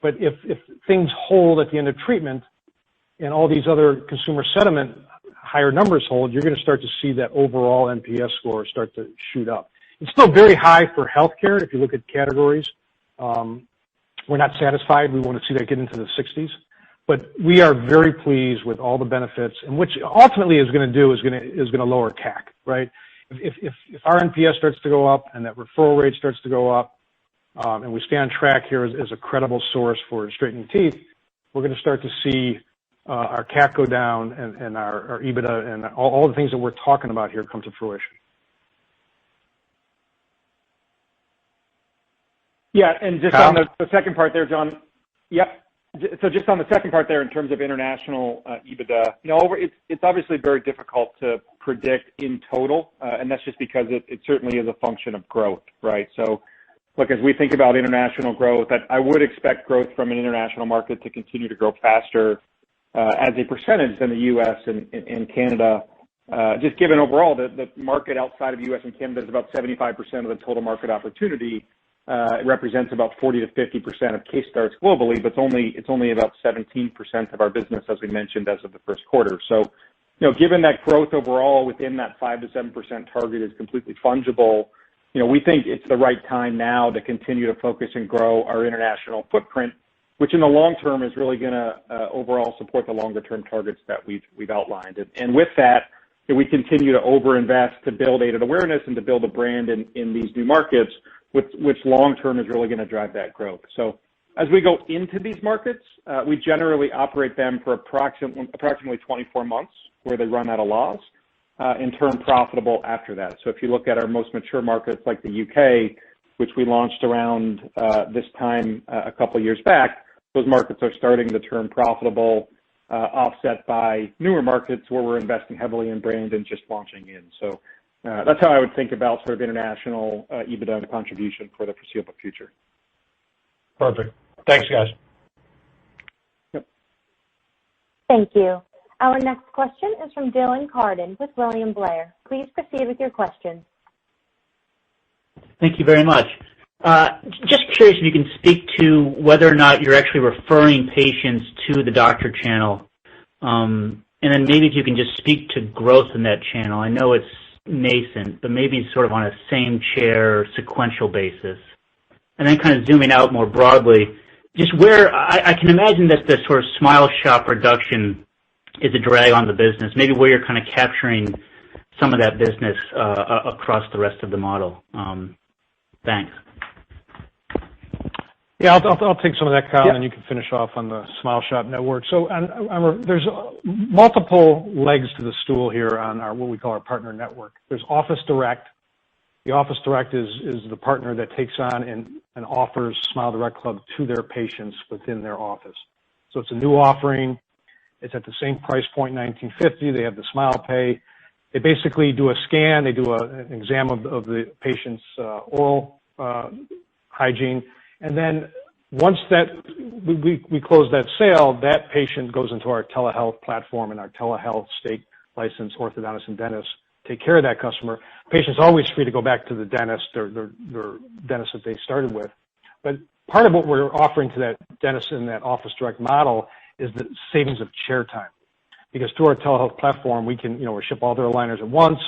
But if things hold at the end of treatment and all these other consumer sentiment higher numbers hold, you're going to start to see that overall NPS score start to shoot up. It's still very high for healthcare. If you look at categories, we're not satisfied. We want to see that get into the 60s. But we are very pleased with all the benefits, and which ultimately is going to do is going to lower CAC, right? If our NPS starts to go up and that referral rate starts to go up, and we stay on track here as a credible source for straightening teeth, we're going to start to see our CAC go down and our Ebitda and all the things that we're talking about here come to fruition. Yeah, and just on the second part there, John. Yep. So just on the second part there, in terms of international Ebitda, it's obviously very difficult to predict in total, and that's just because it certainly is a function of growth, right? So, look, as we think about international growth, I would expect growth from an international market to continue to grow faster as a percentage than the U.S. and Canada. Just given overall the market outside of the U.S. and Canada is about 75% of the total market opportunity. It represents about 40 to 50% of case starts globally, but it's only about 17% of our business, as we mentioned, as of the first quarter. So, given that growth overall within that 5 to 7% target is completely fungible, we think it's the right time now to continue to focus and grow our international footprint, which in the long term is really going to overall support the longer term targets that we've outlined. And with that, we continue to overinvest to build aided awareness and to build a brand in these new markets, which long term is really going to drive that growth. So as we go into these markets, we generally operate them for approximately 24 months where they run out of loss and turn profitable after that. So if you look at our most mature markets like the UK, which we launched around this time a couple of years back, those markets are starting to turn profitable, offset by newer markets where we're investing heavily in brand and just launching in. So that's how I would think about sort of international Ebitda and contribution for the foreseeable future. Perfect. Thanks, guys. Yep. Thank you. Our next question is from Dylan Carden with William Blair. Please proceed with your question. Thank you very much. Just curious if you can speak to whether or not you're actually referring patients to the doctor channel. And then maybe if you can just speak to growth in that channel. I know it's nascent, but maybe sort of on a same chair sequential basis. And then kind of zooming out more broadly, just where I can imagine that the sort of Smile Shop reduction is a drag on the business, maybe where you're kind of capturing some of that business across the rest of the model. Thanks. Yeah, I'll take some of that, Kyle, and you can finish off on the Smile Shop network. So there's multiple legs to the stool here on our what we call our partner network. There's Office Direct. The Office Direct is the partner that takes on and offers SmileDirectClub to their patients within their office. So it's a new offering. It's at the same price point, $19.50. They have the Smile Pay. They basically do a scan. They do an exam of the patient's oral hygiene. And then once that we close that sale, that patient goes into our telehealth platform, and our telehealth state licensed orthodontists and dentists take care of that customer. The patient's always free to go back to the dentist, their dentist that they started with. But part of what we're offering to that dentist in that Office Direct model is the savings of chair time. Because through our telehealth platform, we can, we ship all their aligners at once.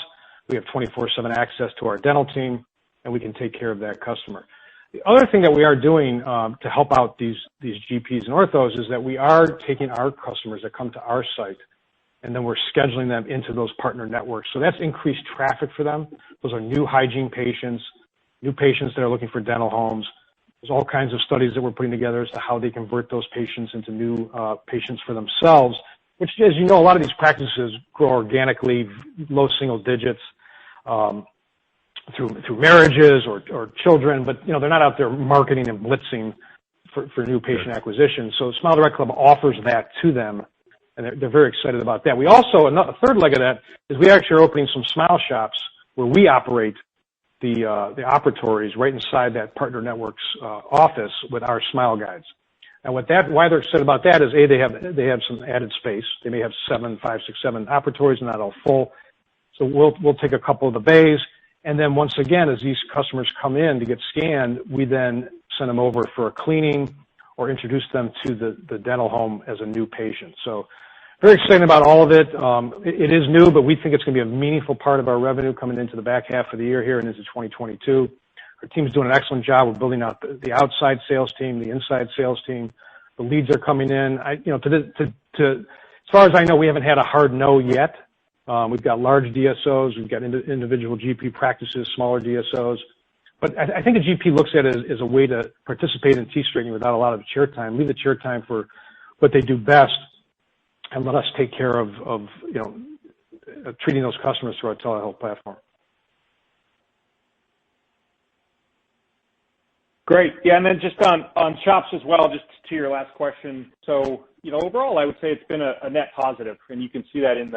We have 24/7 access to our dental team, and we can take care of that customer. The other thing that we are doing to help out these GPs and orthos is that we are taking our customers that come to our site, and then we're scheduling them into those partner networks. So that's increased traffic for them. Those are new hygiene patients, new patients that are looking for dental homes. There's all kinds of studies that we're putting together as to how they convert those patients into new patients for themselves, which, as you know, a lot of these practices grow organically, low single digits, through marriages or children, but they're not out there marketing and blitzing for new patient acquisition. So SmileDirectClub offers that to them, and they're very excited about that. We also, a third leg of that is we actually are opening some Smile Shops where we operate the operatories right inside that partner network's office with our Smile Guides. And why they're excited about that is they have some added space. They may have 5, 6, 7 operatories, not all full. So we'll take a couple of the bays. And then once again, as these customers come in to get scanned, we then send them over for a cleaning or introduce them to the dental home as a new patient. So very excited about all of it. It is new, but we think it's going to be a meaningful part of our revenue coming into the back half of the year here and into 2022. Our team's doing an excellent job of building out the outside sales team, the inside sales team. The leads are coming in. As far as I know, we haven't had a hard no yet. We've got large DSOs. We've got individual GP practices, smaller DSOs. But I think a GP looks at it as a way to participate in teeth straightening without a lot of chair time. Leave the chair time for what they do best, and let us take care of treating those customers through our telehealth platform. Great. Yeah, and then just on shops as well, just to your last question. So, overall, I would say it's been a net positive, and you can see that in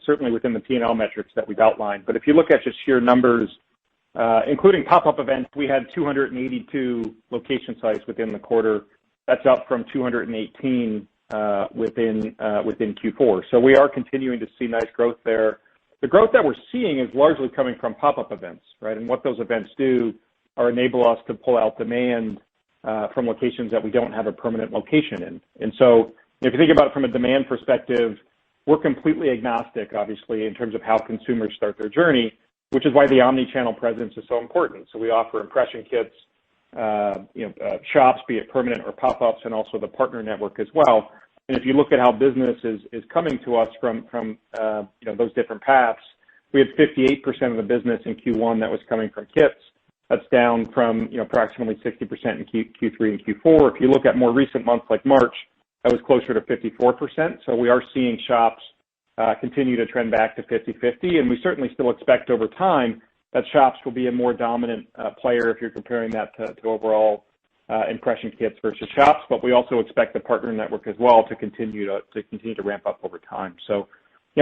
certainly within the P&L metrics that we've outlined. But if you look at just sheer numbers, including pop-up events, we had 282 location sites within the quarter. That's up from 218 within Q4. So we are continuing to see nice growth there. The growth that we're seeing is largely coming from pop-up events, right? And what those events do are enable us to pull out demand from locations that we don't have a permanent location in. And so if you think about it from a demand perspective, we're completely agnostic, obviously, in terms of how consumers start their journey, which is why the omni-channel presence is so important. So we offer impression kits, shops, be it permanent or pop-ups, and also the partner network as well. And if you look at how business is coming to us from those different paths, we had 58% of the business in Q1 that was coming from kits. That's down from approximately 60% in Q3 and Q4. If you look at more recent months like March, that was closer to 54%. So we are seeing shops continue to trend back to 50-50, and we certainly still expect over time that shops will be a more dominant player if you're comparing that to overall impression kits versus shops. But we also expect the partner network as well to continue to ramp up over time. So,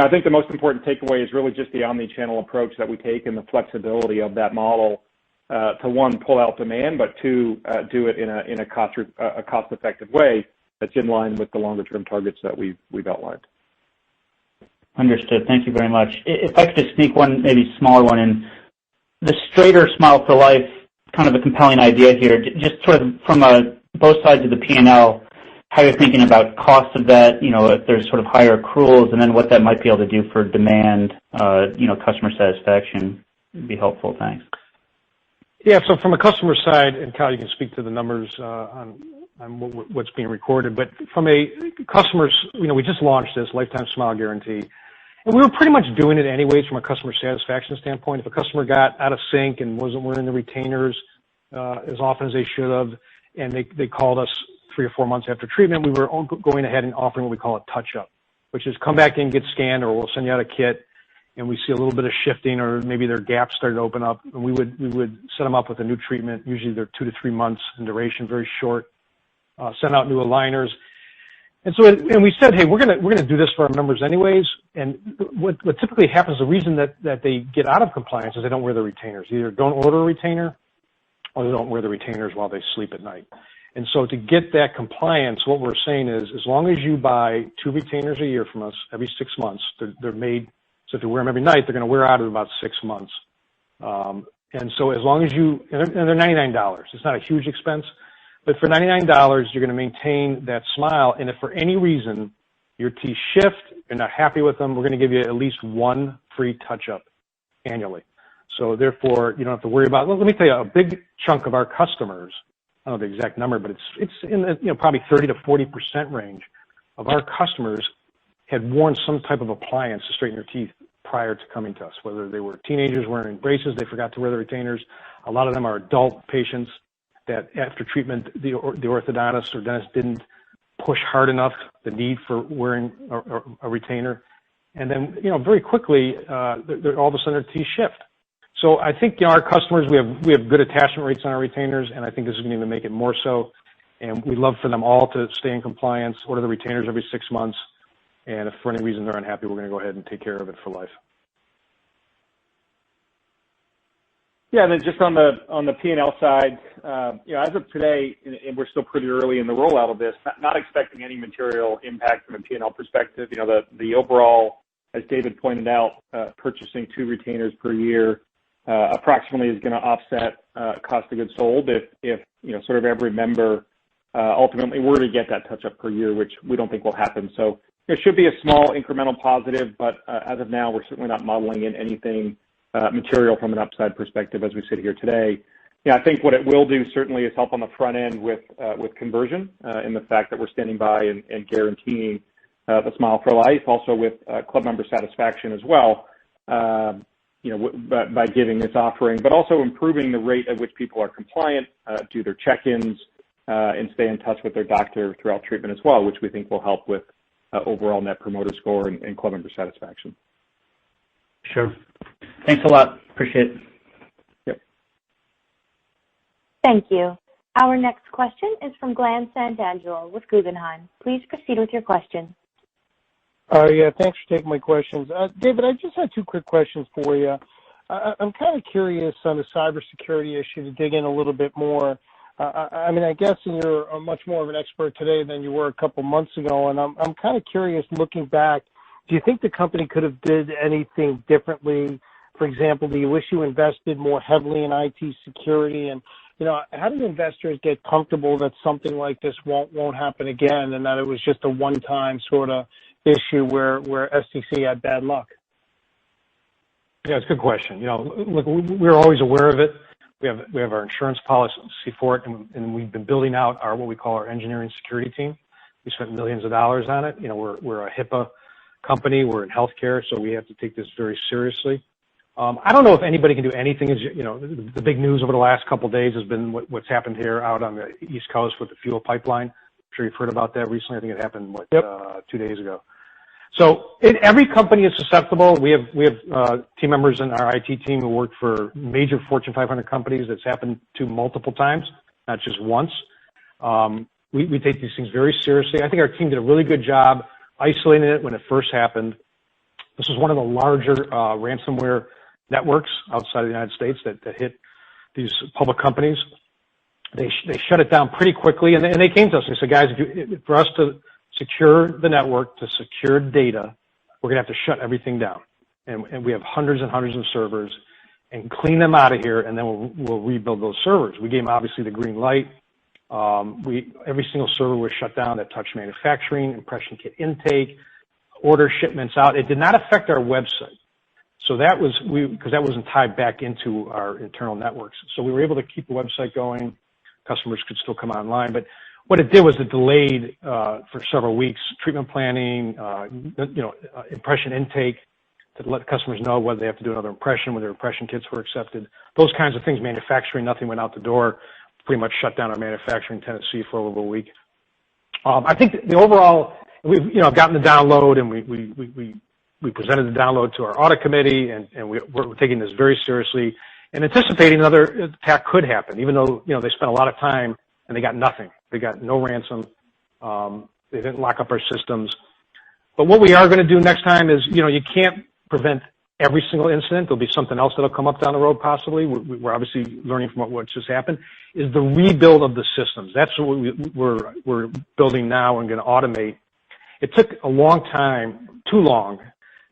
I think the most important takeaway is really just the omni-channel approach that we take and the flexibility of that model to, one, pull out demand, but two, do it in a cost-effective way that's in line with the longer-term targets that we've outlined. Understood. Thank you very much. If I could just sneak one, maybe smaller one in. The straighter Smile for Life, kind of a compelling idea here. Just sort of from both sides of the P&L, how you're thinking about cost of that, if there's sort of higher accruals, and then what that might be able to do for demand, customer satisfaction would be helpful. Thanks. Yeah, so from a customer side, and Kyle, you can speak to the numbers on what's being recorded, but from a customers, we just launched this Lifetime Smile Guarantee, and we were pretty much doing it anyways from a customer satisfaction standpoint. If a customer got out of sync and wasn't wearing the retainers as often as they should have, and they called us 3 or 4 months after treatment, we were going ahead and offering what we call a touch-up, which is come back in, get scanned, or we'll send you out a kit, and we see a little bit of shifting, or maybe their gaps started to open up, and we would set them up with a new treatment. Usually they're 2 to 3 months in duration, very short. Send out new aligners. And we said, hey, we're gonna do this for our members anyways. And what typically happens, the reason that they get out of compliance is they don't wear the retainers. Either don't order a retainer or they don't wear the retainers while they sleep at night. And so to get that compliance, what we're saying is, as long as you buy 2 retainers a year from us every 6 months, they're made so if you wear them every night, they're going to wear out in about 6 months. And so as long as and they're $99. It's not a huge expense. But for $99, you're going to maintain that smile, and if for any reason your teeth shift, you're not happy with them, we're going to give you at least 1 free touch-up annually. So therefore, you don't have to worry about. Let me tell you, a big chunk of our customers, I don't know the exact number, but it's in the probably 30 to 40% range of our customers had worn some type of appliance to straighten their teeth prior to coming to us. Whether they were teenagers wearing braces, they forgot to wear the retainers. A lot of them are adult patients that after treatment, the orthodontist or dentist didn't push hard enough the need for wearing a retainer. And then, very quickly, all of a sudden their teeth shift. So I think, our customers, we have good attachment rates on our retainers, and I think this is going to even make it more so. And we'd love for them all to stay in compliance, order the retainers every 6 months. And if for any reason they're unhappy, we're going to go ahead and take care of it for life. Yeah, and then just on the P&L side, as of today, and we're still pretty early in the rollout of this, not expecting any material impact from a P&L perspective. The overall, as David pointed out, purchasing 2 retainers per year approximately is going to offset cost of goods sold if sort of every member ultimately were to get that touch-up per year, which we don't think will happen. So there should be a small incremental positive, but as of now, we're certainly not modeling in anything material from an upside perspective as we sit here today. I think what it will do certainly is help on the front end with conversion in the fact that we're standing by and guaranteeing the Smile for Life, also with club member satisfaction as well, by giving this offering, but also improving the rate at which people are compliant, do their check-ins, and stay in touch with their doctor throughout treatment as well, which we think will help with overall net promoter score and club member satisfaction. Sure. Thanks a lot. Appreciate it. Yep. Thank you. Our next question is from Glenn Santangelo with Guggenheim. Please proceed with your question. Yeah, thanks for taking my questions. David, I just had 2 quick questions for you. I'm kind of curious on the cybersecurity issue to dig in a little bit more. I guess you're much more of an expert today than you were a couple months ago, and I'm kind of curious, looking back, do you think the company could have did anything differently? For example, do you wish you invested more heavily in IT security? And, how do investors get comfortable that something like this won't happen again, and that it was just a one-time sort of issue where SDC had bad luck? Yeah, it's a good question. Look, we're always aware of it. We have our insurance policy for it, and we've been building out what we call our engineering security team. We spent millions of dollars on it. We're a HIPAA company. We're in healthcare, so we have to take this very seriously. I don't know if anybody can do anything. The big news over the last couple of days has been what's happened here out on the East Coast with the fuel pipeline. I'm sure you've heard about that recently. I think it happened 2 days ago. So every company is susceptible. We have team members in our IT team who work for major Fortune 500 companies. That's happened to multiple times, not just once. We take these things very seriously. I think our team did a really good job isolating it when it first happened. This was one of the larger ransomware networks outside of the United States that hit these public companies. They shut it down pretty quickly, and they came to us and said, guys, for us to secure the network, to secure data, we're going to have to shut everything down. And we have hundreds and hundreds of servers, and clean them out of here, and then we'll rebuild those servers. We gave them, obviously, the green light. Every single server was shut down that touched manufacturing, impression kit intake, order shipments out. It did not affect our website. So because that wasn't tied back into our internal networks. So we were able to keep the website going. Customers could still come online. But what it did was it delayed for several weeks treatment planning, impression intake to let customers know whether they have to do another impression, whether impression kits were accepted. Those kinds of things. Manufacturing, nothing went out the door. Pretty much shut down our manufacturing in Tennessee for over a week. I think the overall, we've gotten the download, and we presented the download to our audit committee, and we're taking this very seriously and anticipating another attack could happen, even though, they spent a lot of time and they got nothing. They got no ransom. They didn't lock up our systems. But what we are going to do next time is, you can't prevent every single incident. There'll be something else that'll come up down the road possibly. We're obviously learning from what just happened, is the rebuild of the systems. That's what we're building now and going to automate. It took a long time, too long,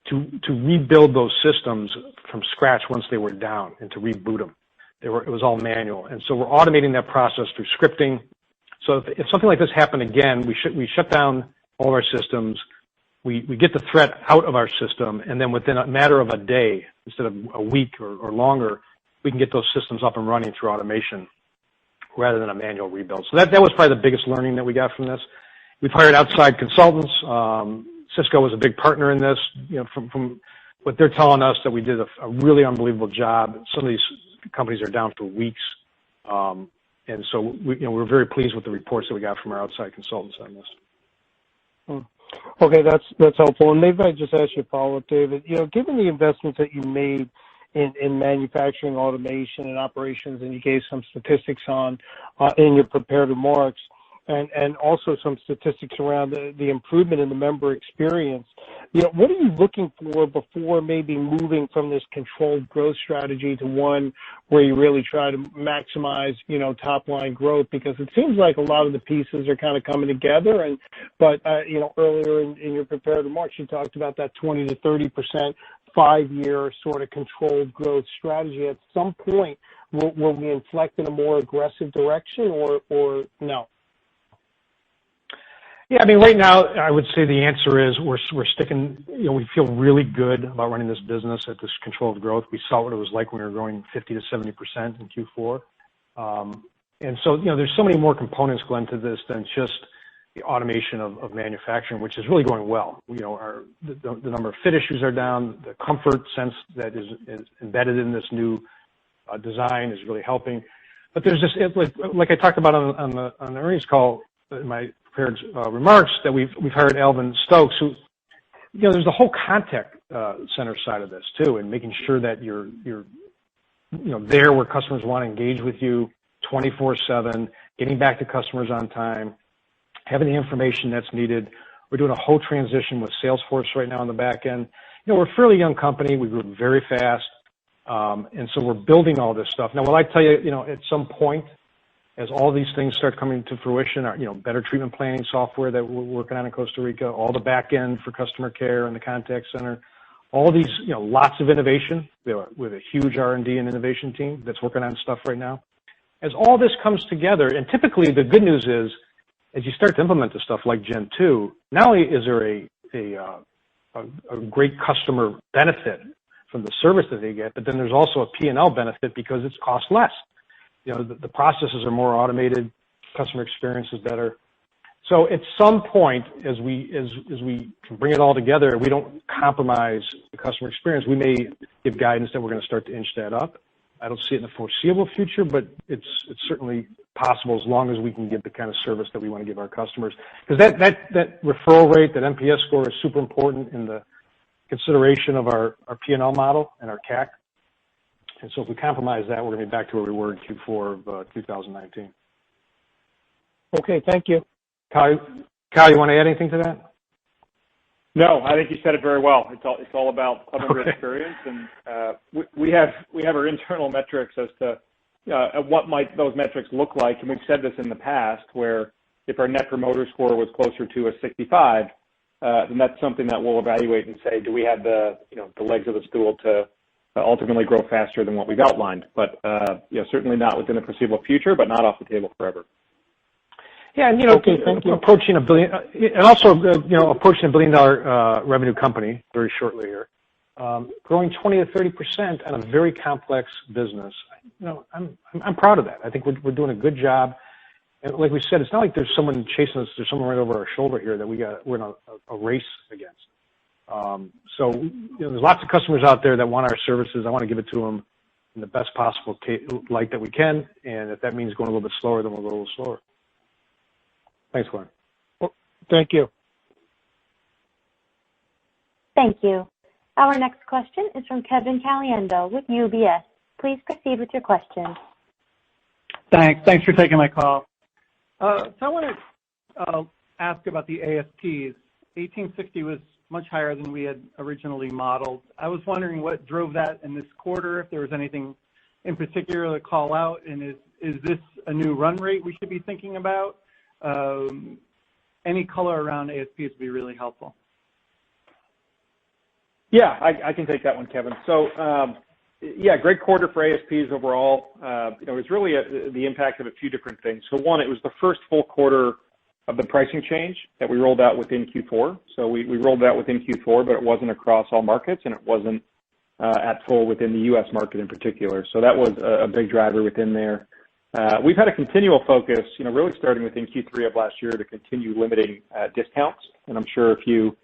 to rebuild those systems from scratch once they were down and to reboot them. It was all manual. And so we're automating that process through scripting. So if something like this happened again, we shut down all of our systems. We get the threat out of our system, and then within a matter of a day, instead of a week or longer, we can get those systems up and running through automation rather than a manual rebuild. So that was probably the biggest learning that we got from this. We've hired outside consultants. Cisco was a big partner in this. From what they're telling us, that we did a really unbelievable job. Some of these companies are down for weeks. And so we're very pleased with the reports that we got from our outside consultants on this. Okay, that's helpful. And maybe I just ask you a follow-up, David. Given the investments that you made in manufacturing automation and operations, and you gave some statistics on in your prepared remarks, and also some statistics around the improvement in the member experience, what are you looking for before maybe moving from this controlled growth strategy to one where you really try to maximize, top line growth? Because it seems like a lot of the pieces are kind of coming together. But earlier in your prepared remarks, you talked about that 20 to 30% 5-year sort of controlled growth strategy. At some point, will we inflect in a more aggressive direction or no? Yeah, right now, I would say the answer is we're sticking, we feel really good about running this business at this controlled growth. We saw what it was like when we were growing 50 to 70% in Q4. And so, there's so many more components, Glenn, to this than just the automation of manufacturing, which is really going well. The number of fit issues are down. The comfort sense that is embedded in this new design is really helping. But there's just, like I talked about on the earnings call in my prepared remarks, that we've hired Alvin Stokes, who, there's the whole contact center side of this too, and making sure that you're there where customers want to engage with you 24/7, getting back to customers on time, having the information that's needed. We're doing a whole transition with Salesforce right now on the back end. We're a fairly young company. We grew very fast. And so we're building all this stuff. Now, will I tell you, at some point, as all these things start coming to fruition, our, better treatment planning software that we're working on in Costa Rica, all the back end for customer care and the contact center, all these, lots of innovation. We have a huge R&D and innovation team that's working on stuff right now. As all this comes together, and typically the good news is, as you start to implement the stuff like Gen 2, not only is there a great customer benefit from the service that they get, but then there's also a P&L benefit because it's cost less. The processes are more automated, customer experience is better. So at some point, as we bring it all together, we don't compromise the customer experience. We may give guidance that we're going to start to inch that up. I don't see it in the foreseeable future, but it's certainly possible as long as we can give the kind of service that we want to give our customers. Because that referral rate, that NPS score is super important in the consideration of our P&L model and our CAC. And so if we compromise that, we're going to be back to where we were in Q4 of 2019. Okay, thank you. Kyle, you want to add anything to that? No, I think you said it very well. It's all about club member experience, and we have our internal metrics as to what might those metrics look like. And we've said this in the past, where if our Net Promoter Score was closer to a 65, then that's something that we'll evaluate and say, do we have the legs of the stool to ultimately grow faster than what we've outlined? But certainly not within the foreseeable future, but not off the table forever. Yeah, and approaching $1 billion, and also approaching $1 billion revenue company very shortly here, growing 20 to 30% on a very complex business. I'm proud of that. I think we're doing a good job. And like we said, it's not like there's someone chasing us. There's someone right over our shoulder here that we're in a race against. So there's lots of customers out there that want our services. I want to give it to them in the best possible light that we can. And if that means going a little bit slower, then we'll go a little slower. Thanks, Glenn. Thank you. Thank you. Our next question is from Kevin Caliendo with UBS. Please proceed with your question. Thanks for taking my call. So I want to ask about the ASPs. 1860 was much higher than we had originally modeled. I was wondering what drove that in this quarter, if there was anything in particular to call out, and is this a new run rate we should be thinking about? Any color around ASPs would be really helpful. Yeah, I can take that one, Kevin. So, great quarter for ASPs overall. It was really the impact of a few different things. So one, it was the first full quarter of the pricing change that we rolled out within Q4. So we rolled it out within Q4, but it wasn't across all markets, and it wasn't at full within the U.S. market in particular. So that was a big driver within there. We've had a continual focus, really starting within Q3 of last year to continue limiting discounts. And I'm sure if you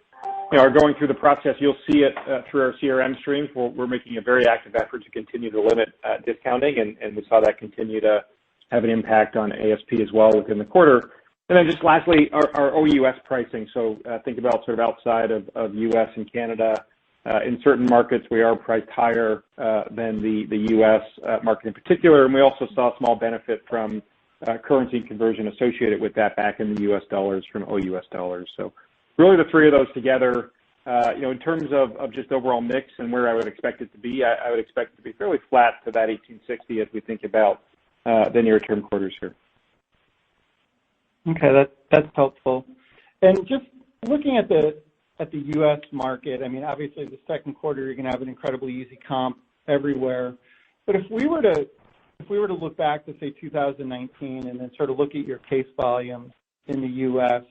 are going through the process, you'll see it through our CRM streams. We're making a very active effort to continue to limit discounting, and we saw that continue to have an impact on ASP as well within the quarter. And then just lastly, our OUS pricing. So think about sort of outside of U.S. and Canada. In certain markets, we are priced higher than the U.S. market in particular, and we also saw a small benefit from currency conversion associated with that back in the U.S. dollars from OUS dollars. So really the three of those together, in terms of just overall mix and where I would expect it to be, I would expect it to be fairly flat to that 1860 as we think about the near-term quarters here. Okay, that's helpful. And just looking at the U.S. market, I mean, obviously the second quarter you're going to have an incredibly easy comp everywhere. But if we were to look back to say 2019 and then sort of look at your case volume in the U.S.,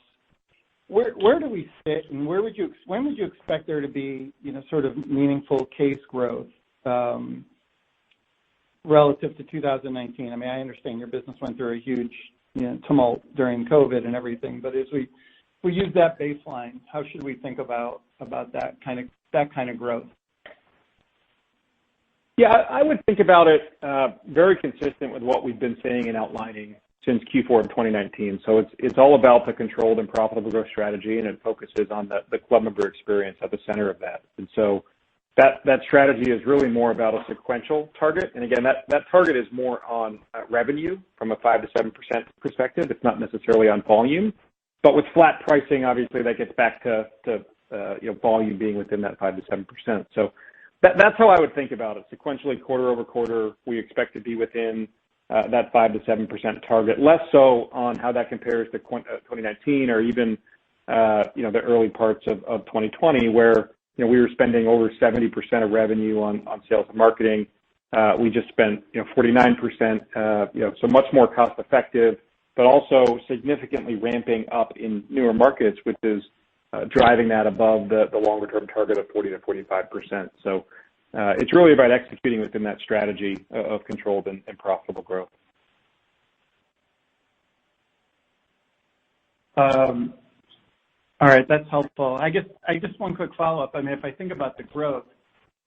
where do we sit, and when would you expect there to be sort of meaningful case growth relative to 2019? I mean, I understand your business went through a huge tumult during COVID and everything, but as we use that baseline, how should we think about that kind of growth? Yeah, I would think about it very consistent with what we've been saying and outlining since Q4 of 2019. So it's all about the controlled and profitable growth strategy, and it focuses on the club member experience at the center of that. And so that strategy is really more about a sequential target. And again, that target is more on revenue from a 5 to 7% perspective. It's not necessarily on volume. But with flat pricing, obviously, that gets back to volume being within that 5 to 7%. So that's how I would think about it. Sequentially, quarter over quarter, we expect to be within that 5 to 7% target, less so on how that compares to 2019 or even the early parts of 2020, where we were spending over 70% of revenue on sales and marketing. We just spent 49%, so much more cost effective, but also significantly ramping up in newer markets, which is driving that above the longer term target of 40 to 45%. So it's really about executing within that strategy of controlled and profitable growth. All right, that's helpful. I just one quick follow-up. I mean, if I think about the growth,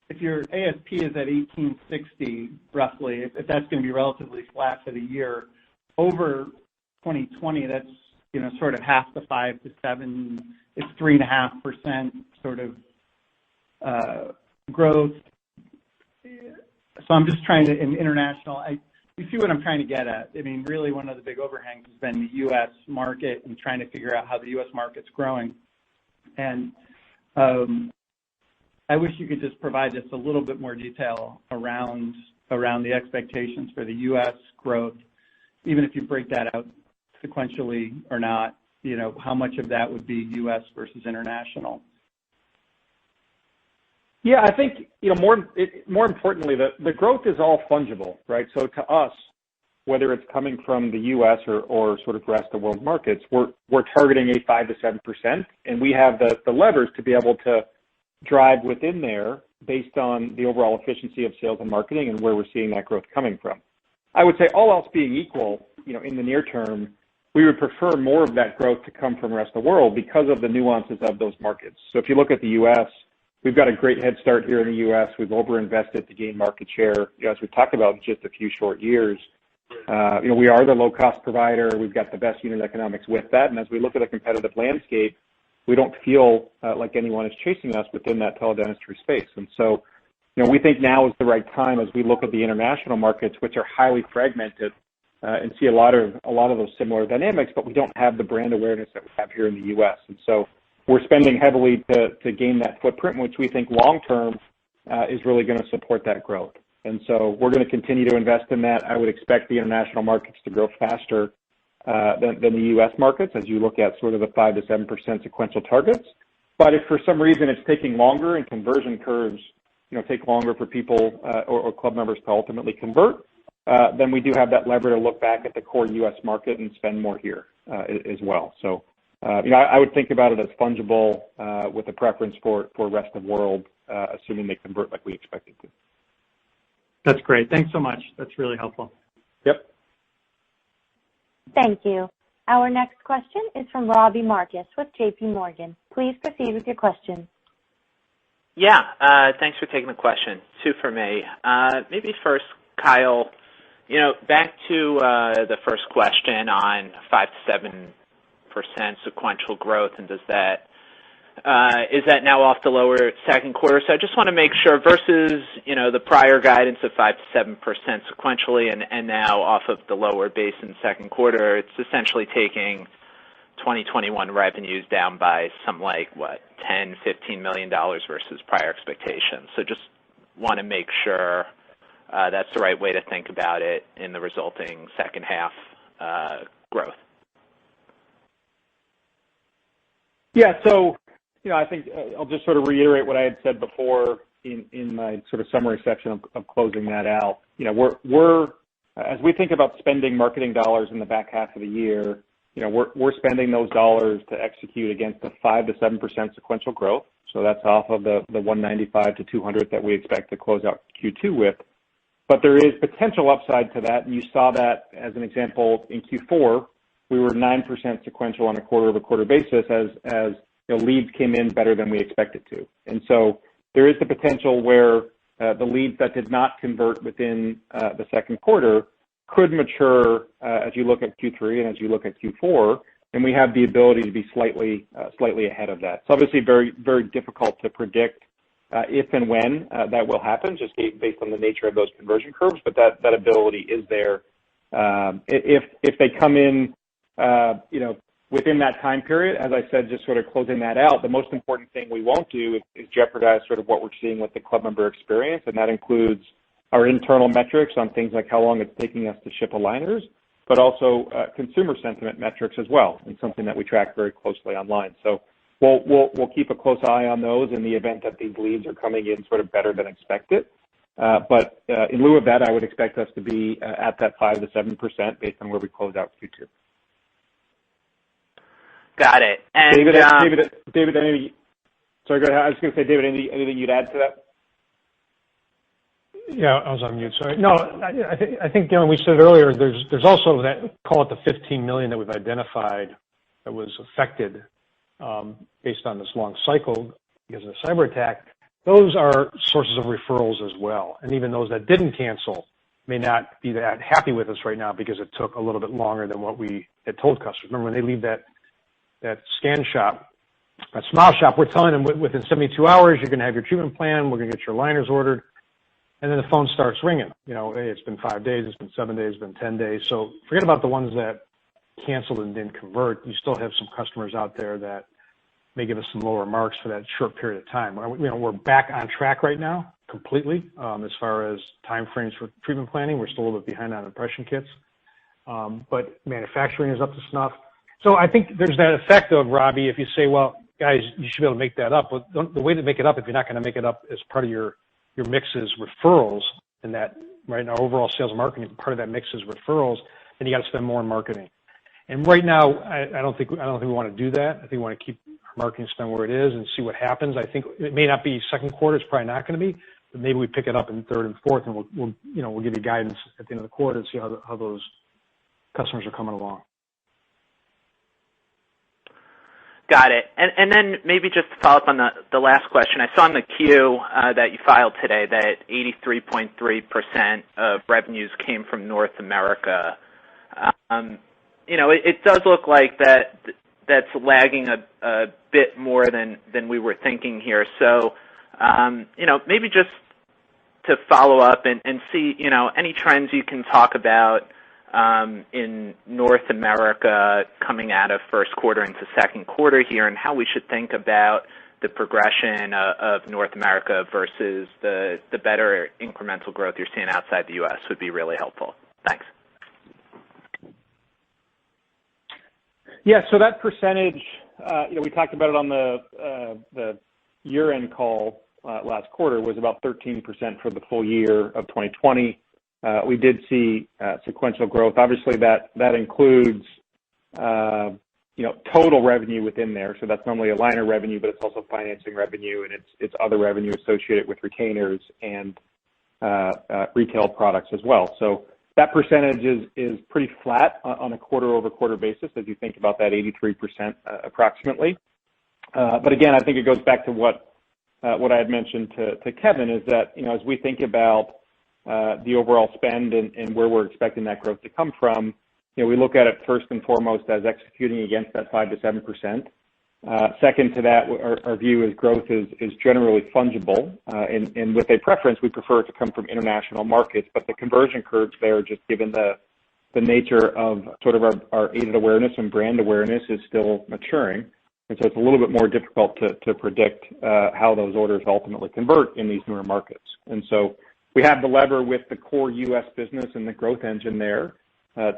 if your ASP is at $1,860 roughly, if that's going to be relatively flat for the year, over 2020, that's sort of half the 5 to 7. It's 3.5% sort of growth. So I'm just trying to in international. You see what I'm trying to get at. I mean, really one of the big overhangs has been the U.S. market and trying to figure out how the U.S. market's growing. And I wish you could just provide just a little bit more detail around the expectations for the U.S. growth, even if you break that out sequentially or not, how much of that would be U.S. versus international. Yeah, I think more importantly, the growth is all fungible, right? So to us, whether it's coming from the U.S. or sort of rest of world markets, we're targeting a 5 to 7%, and we have the levers to be able to drive within there based on the overall efficiency of sales and marketing and where we're seeing that growth coming from. I would say all else being equal, in the near term, we would prefer more of that growth to come from the rest of the world because of the nuances of those markets. So if you look at the U.S., we've got a great head start here in the U.S. We've overinvested to gain market share, as we've talked about in just a few short years. We are the low-cost provider. We've got the best unit economics with that. And as we look at a competitive landscape, we don't feel like anyone is chasing us within that teledentistry space. And so, we think now is the right time as we look at the international markets, which are highly fragmented, and see a lot of those similar dynamics, but we don't have the brand awareness that we have here in the U.S. And so we're spending heavily to gain that footprint, which we think long-term is really going to support that growth. And so we're going to continue to invest in that. I would expect the international markets to grow faster than the U.S. markets as you look at sort of the 5 to 7% sequential targets. But if for some reason it's taking longer and conversion curves, take longer for people or club members to ultimately convert, then we do have that lever to look back at the core U.S. market and spend more here as well. So, I would think about it as fungible with a preference for rest of world, assuming they convert like we expect it to. That's great. Thanks so much. That's really helpful. Yep. Thank you. Our next question is from Robbie Marcus with JP Morgan. Please proceed with your question. Yeah, thanks for taking the question. 2 for me. Maybe first, Kyle, back to the first question on 5 to 7% sequential growth, and is that now off the lower second quarter? So I just want to make sure versus the prior guidance of 5 to 7% sequentially, and now off of the lower base in second quarter, it's essentially taking 2021 revenues down by some $10-15 million versus prior expectations. So just want to make sure that's the right way to think about it in the resulting second half growth. Yeah, so I think I'll just sort of reiterate what I had said before in my sort of summary section of closing that out. We're as we think about spending marketing dollars in the back half of the year, we're spending those dollars to execute against the 5 to 7% sequential growth. So that's off of the 195 to 200 that we expect to close out Q2 with. But there is potential upside to that, and you saw that as an example in Q4. We were 9% sequential on a quarter-over-quarter basis as leads came in better than we expected to. And so there is the potential where the leads that did not convert within the second quarter could mature as you look at Q3 and as you look at Q4, and we have the ability to be slightly ahead of that. It's obviously very, very difficult to predict if and when that will happen, just based on the nature of those conversion curves, but that ability is there. If they come in, within that time period, as I said, just sort of closing that out, the most important thing we won't do is jeopardize sort of what we're seeing with the club member experience, and that includes our internal metrics on things like how long it's taking us to ship aligners, but also consumer sentiment metrics as well, and something that we track very closely online. So we'll keep a close eye on those in the event that these leads are coming in sort of better than expected. But in lieu of that, I would expect us to be at that 5 to 7% based on where we close out Q2. Got it. And David, sorry, go ahead. I was going to say, David, anything you'd add to that? Yeah, I was on mute. Sorry. No, I think we said earlier. There's also that, call it the 15 million that we've identified that was affected based on this long cycle because of the cyber attack. Those are sources of referrals as well, and even those that didn't cancel may not be that happy with us right now because it took a little bit longer than what we had told customers. Remember when they leave that scan shop, that Smile shop, we're telling them within 72 hours you're going to have your treatment plan. We're going to get your aligners ordered. And then the phone starts ringing. You know, hey, it's been 5 days, it's been 7 days, it's been 10 days. So forget about the ones that canceled and didn't convert. You still have some customers out there that may give us some lower marks for that short period of time. We're back on track right now, completely, as far as time frames for treatment planning. We're still a little bit behind on impression kits. But manufacturing is up to snuff. So I think there's that effect of, Robbie, if you say, well, guys, you should be able to make that up. But the way to make it up, if you're not going to make it up as part of your mix is referrals, and that right now overall sales and marketing, part of that mix is referrals, then you got to spend more on marketing. And right now, I don't think we want to do that. I think we want to keep our marketing spend where it is and see what happens. I think it may not be second quarter; it's probably not going to be, but maybe we pick it up in third and fourth, and we'll give you guidance at the end of the quarter and see how those customers are coming along. Got it. And then maybe just to follow up on the last question, I saw in the Q that you filed today that 83.3% of revenues came from North America. It does look like that's lagging a bit more than we were thinking here. So, maybe just to follow up and see, any trends you can talk about in North America coming out of first quarter into second quarter here, and how we should think about the progression of North America versus the better incremental growth you're seeing outside the U.S. would be really helpful. Thanks. Yeah, so that percentage, we talked about it on the year-end call last quarter, was about 13% for the full year of 2020. We did see sequential growth. Obviously, that includes total revenue within there. So that's normally aligner revenue, but it's also financing revenue, and it's other revenue associated with retainers and retail products as well. So that percentage is pretty flat on a quarter-over-quarter basis as you think about that 83% approximately. But again, I think it goes back to what I had mentioned to Kevin, is that as we think about the overall spend and where we're expecting that growth to come from, we look at it first and foremost as executing against that 5 to 7%. Second to that, our view is growth is generally fungible, and with a preference, we prefer it to come from international markets, but the conversion curves there, just given the nature of sort of our aided awareness and brand awareness, is still maturing. And so it's a little bit more difficult to predict how those orders ultimately convert in these newer markets. And so we have the lever with the core U.S. business and the growth engine there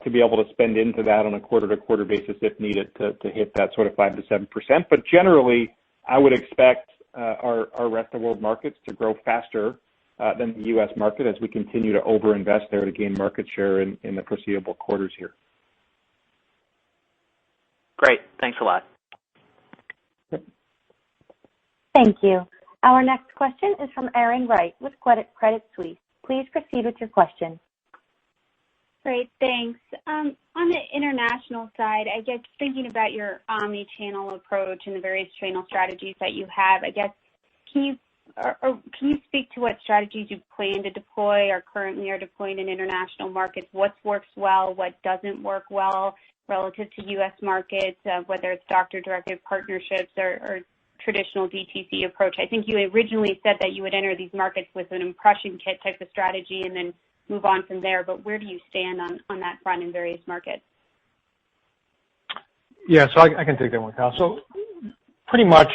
to be able to spend into that on a quarter-to-quarter basis if needed to hit that sort of 5 to 7%. But generally, I would expect our rest of world markets to grow faster than the U.S. market as we continue to overinvest there to gain market share in the foreseeable quarters here. Great. Thanks a lot. Thank you. Our next question is from Erin Wright with Credit Suisse. Please proceed with your question. Great, thanks. On the international side, I guess thinking about your omni-channel approach and the various channel strategies that you have, I guess, can you speak to what strategies you plan to deploy or currently are deploying in international markets? What works well, what doesn't work well relative to U.S. markets, whether it's doctor-directed partnerships or traditional DTC approach? I think you originally said that you would enter these markets with an impression kit type of strategy and then move on from there, but where do you stand on that front in various markets? Yeah, so I can take that one, Kyle. So pretty much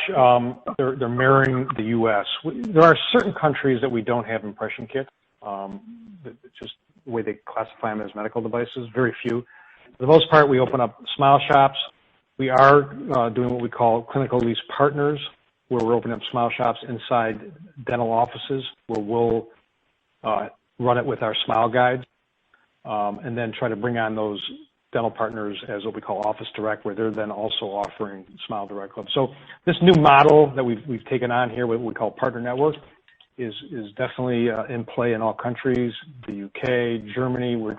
they're mirroring the U.S. There are certain countries that we don't have impression kits. just the way they classify them as medical devices, very few. For the most part, we open up Smile Shops. We are doing what we call clinical lease partners, where we're opening up Smile Shops inside dental offices, where we'll run it with our Smile Guides, and then try to bring on those dental partners as what we call Office Direct, where they're then also offering SmileDirectClub. So this new model that we've taken on here, what we call Partner Network, is definitely in play in all countries. The UK, Germany, we're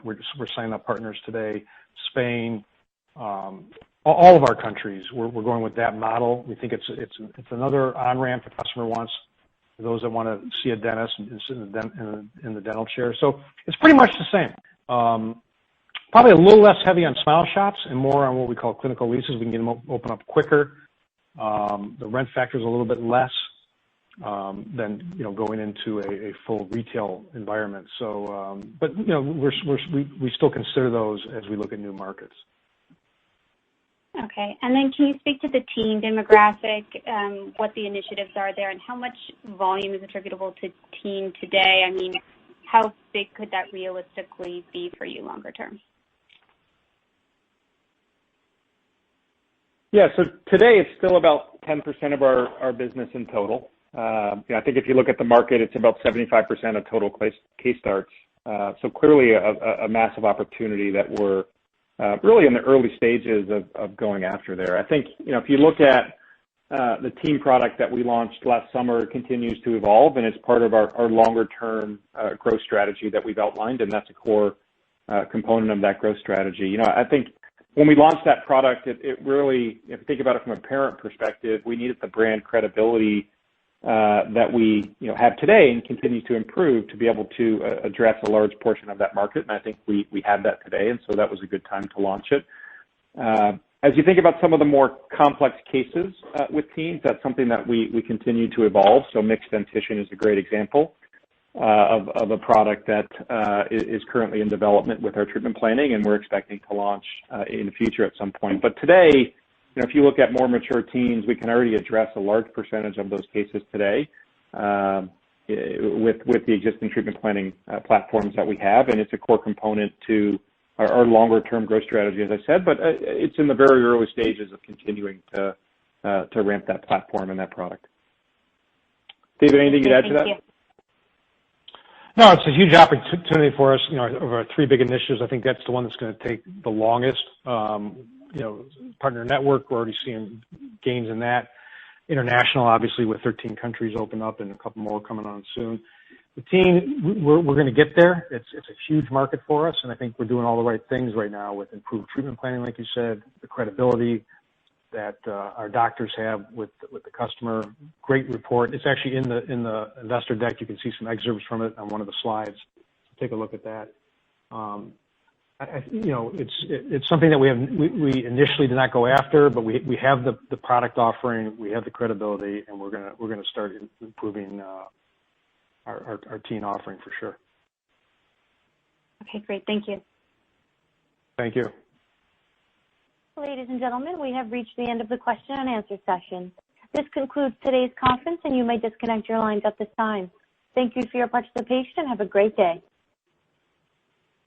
signing up partners today. Spain, all of our countries, we're going with that model. We think it's another on-ramp the customer wants, for those that want to see a dentist and sit in the dental chair. So it's pretty much the same. Probably a little less heavy on Smile Shops and more on what we call clinical leases. We can get them open up quicker. The rent factor is a little bit less than going into a full retail environment. So, but we still consider those as we look at new markets. Okay, and then can you speak to the teen demographic, what the initiatives are there, and how much volume is attributable to teen today? I mean, how big could that realistically be for you longer term? Yeah, so today it's still about 10% of our business in total. I think if you look at the market, it's about 75% of total case starts. So clearly a massive opportunity that we're really in the early stages of going after there. I think, if you look at the teen product that we launched last summer, it continues to evolve, and it's part of our longer-term growth strategy that we've outlined, and that's a core component of that growth strategy. I think when we launched that product, it really, if you think about it from a parent perspective, we needed the brand credibility that we have today and continue to improve to be able to address a large portion of that market. And I think we have that today, and so that was a good time to launch it. As you think about some of the more complex cases with teens, that's something that we continue to evolve. So mixed dentition is a great example of a product that is currently in development with our treatment planning, and we're expecting to launch in the future at some point. But today, if you look at more mature teens, we can already address a large percentage of those cases today with the existing treatment planning platforms that we have, and it's a core component to our longer-term growth strategy, as I said, but it's in the very early stages of continuing to ramp that platform and that product. David, anything you'd add to that? Thank you. No, it's a huge opportunity for us. Of our three big initiatives, I think that's the one that's going to take the longest. Partner Network, we're already seeing gains in that. International, obviously, with 13 countries open up and a couple more coming on soon. The teen, we're going to get there. It's a huge market for us, and I think we're doing all the right things right now with improved treatment planning, like you said, the credibility that our doctors have with the customer. Great report. It's actually in the investor deck. You can see some excerpts from it on one of the slides. Take a look at that. It's something that we initially did not go after, but we have the product offering, we have the credibility, and we're gonna start improving our teen offering for sure. Okay, great. Thank you. Thank you. Ladies and gentlemen, we have reached the end of the question and answer session. This concludes today's conference, and you may disconnect your lines at this time. Thank you for your participation and have a great day.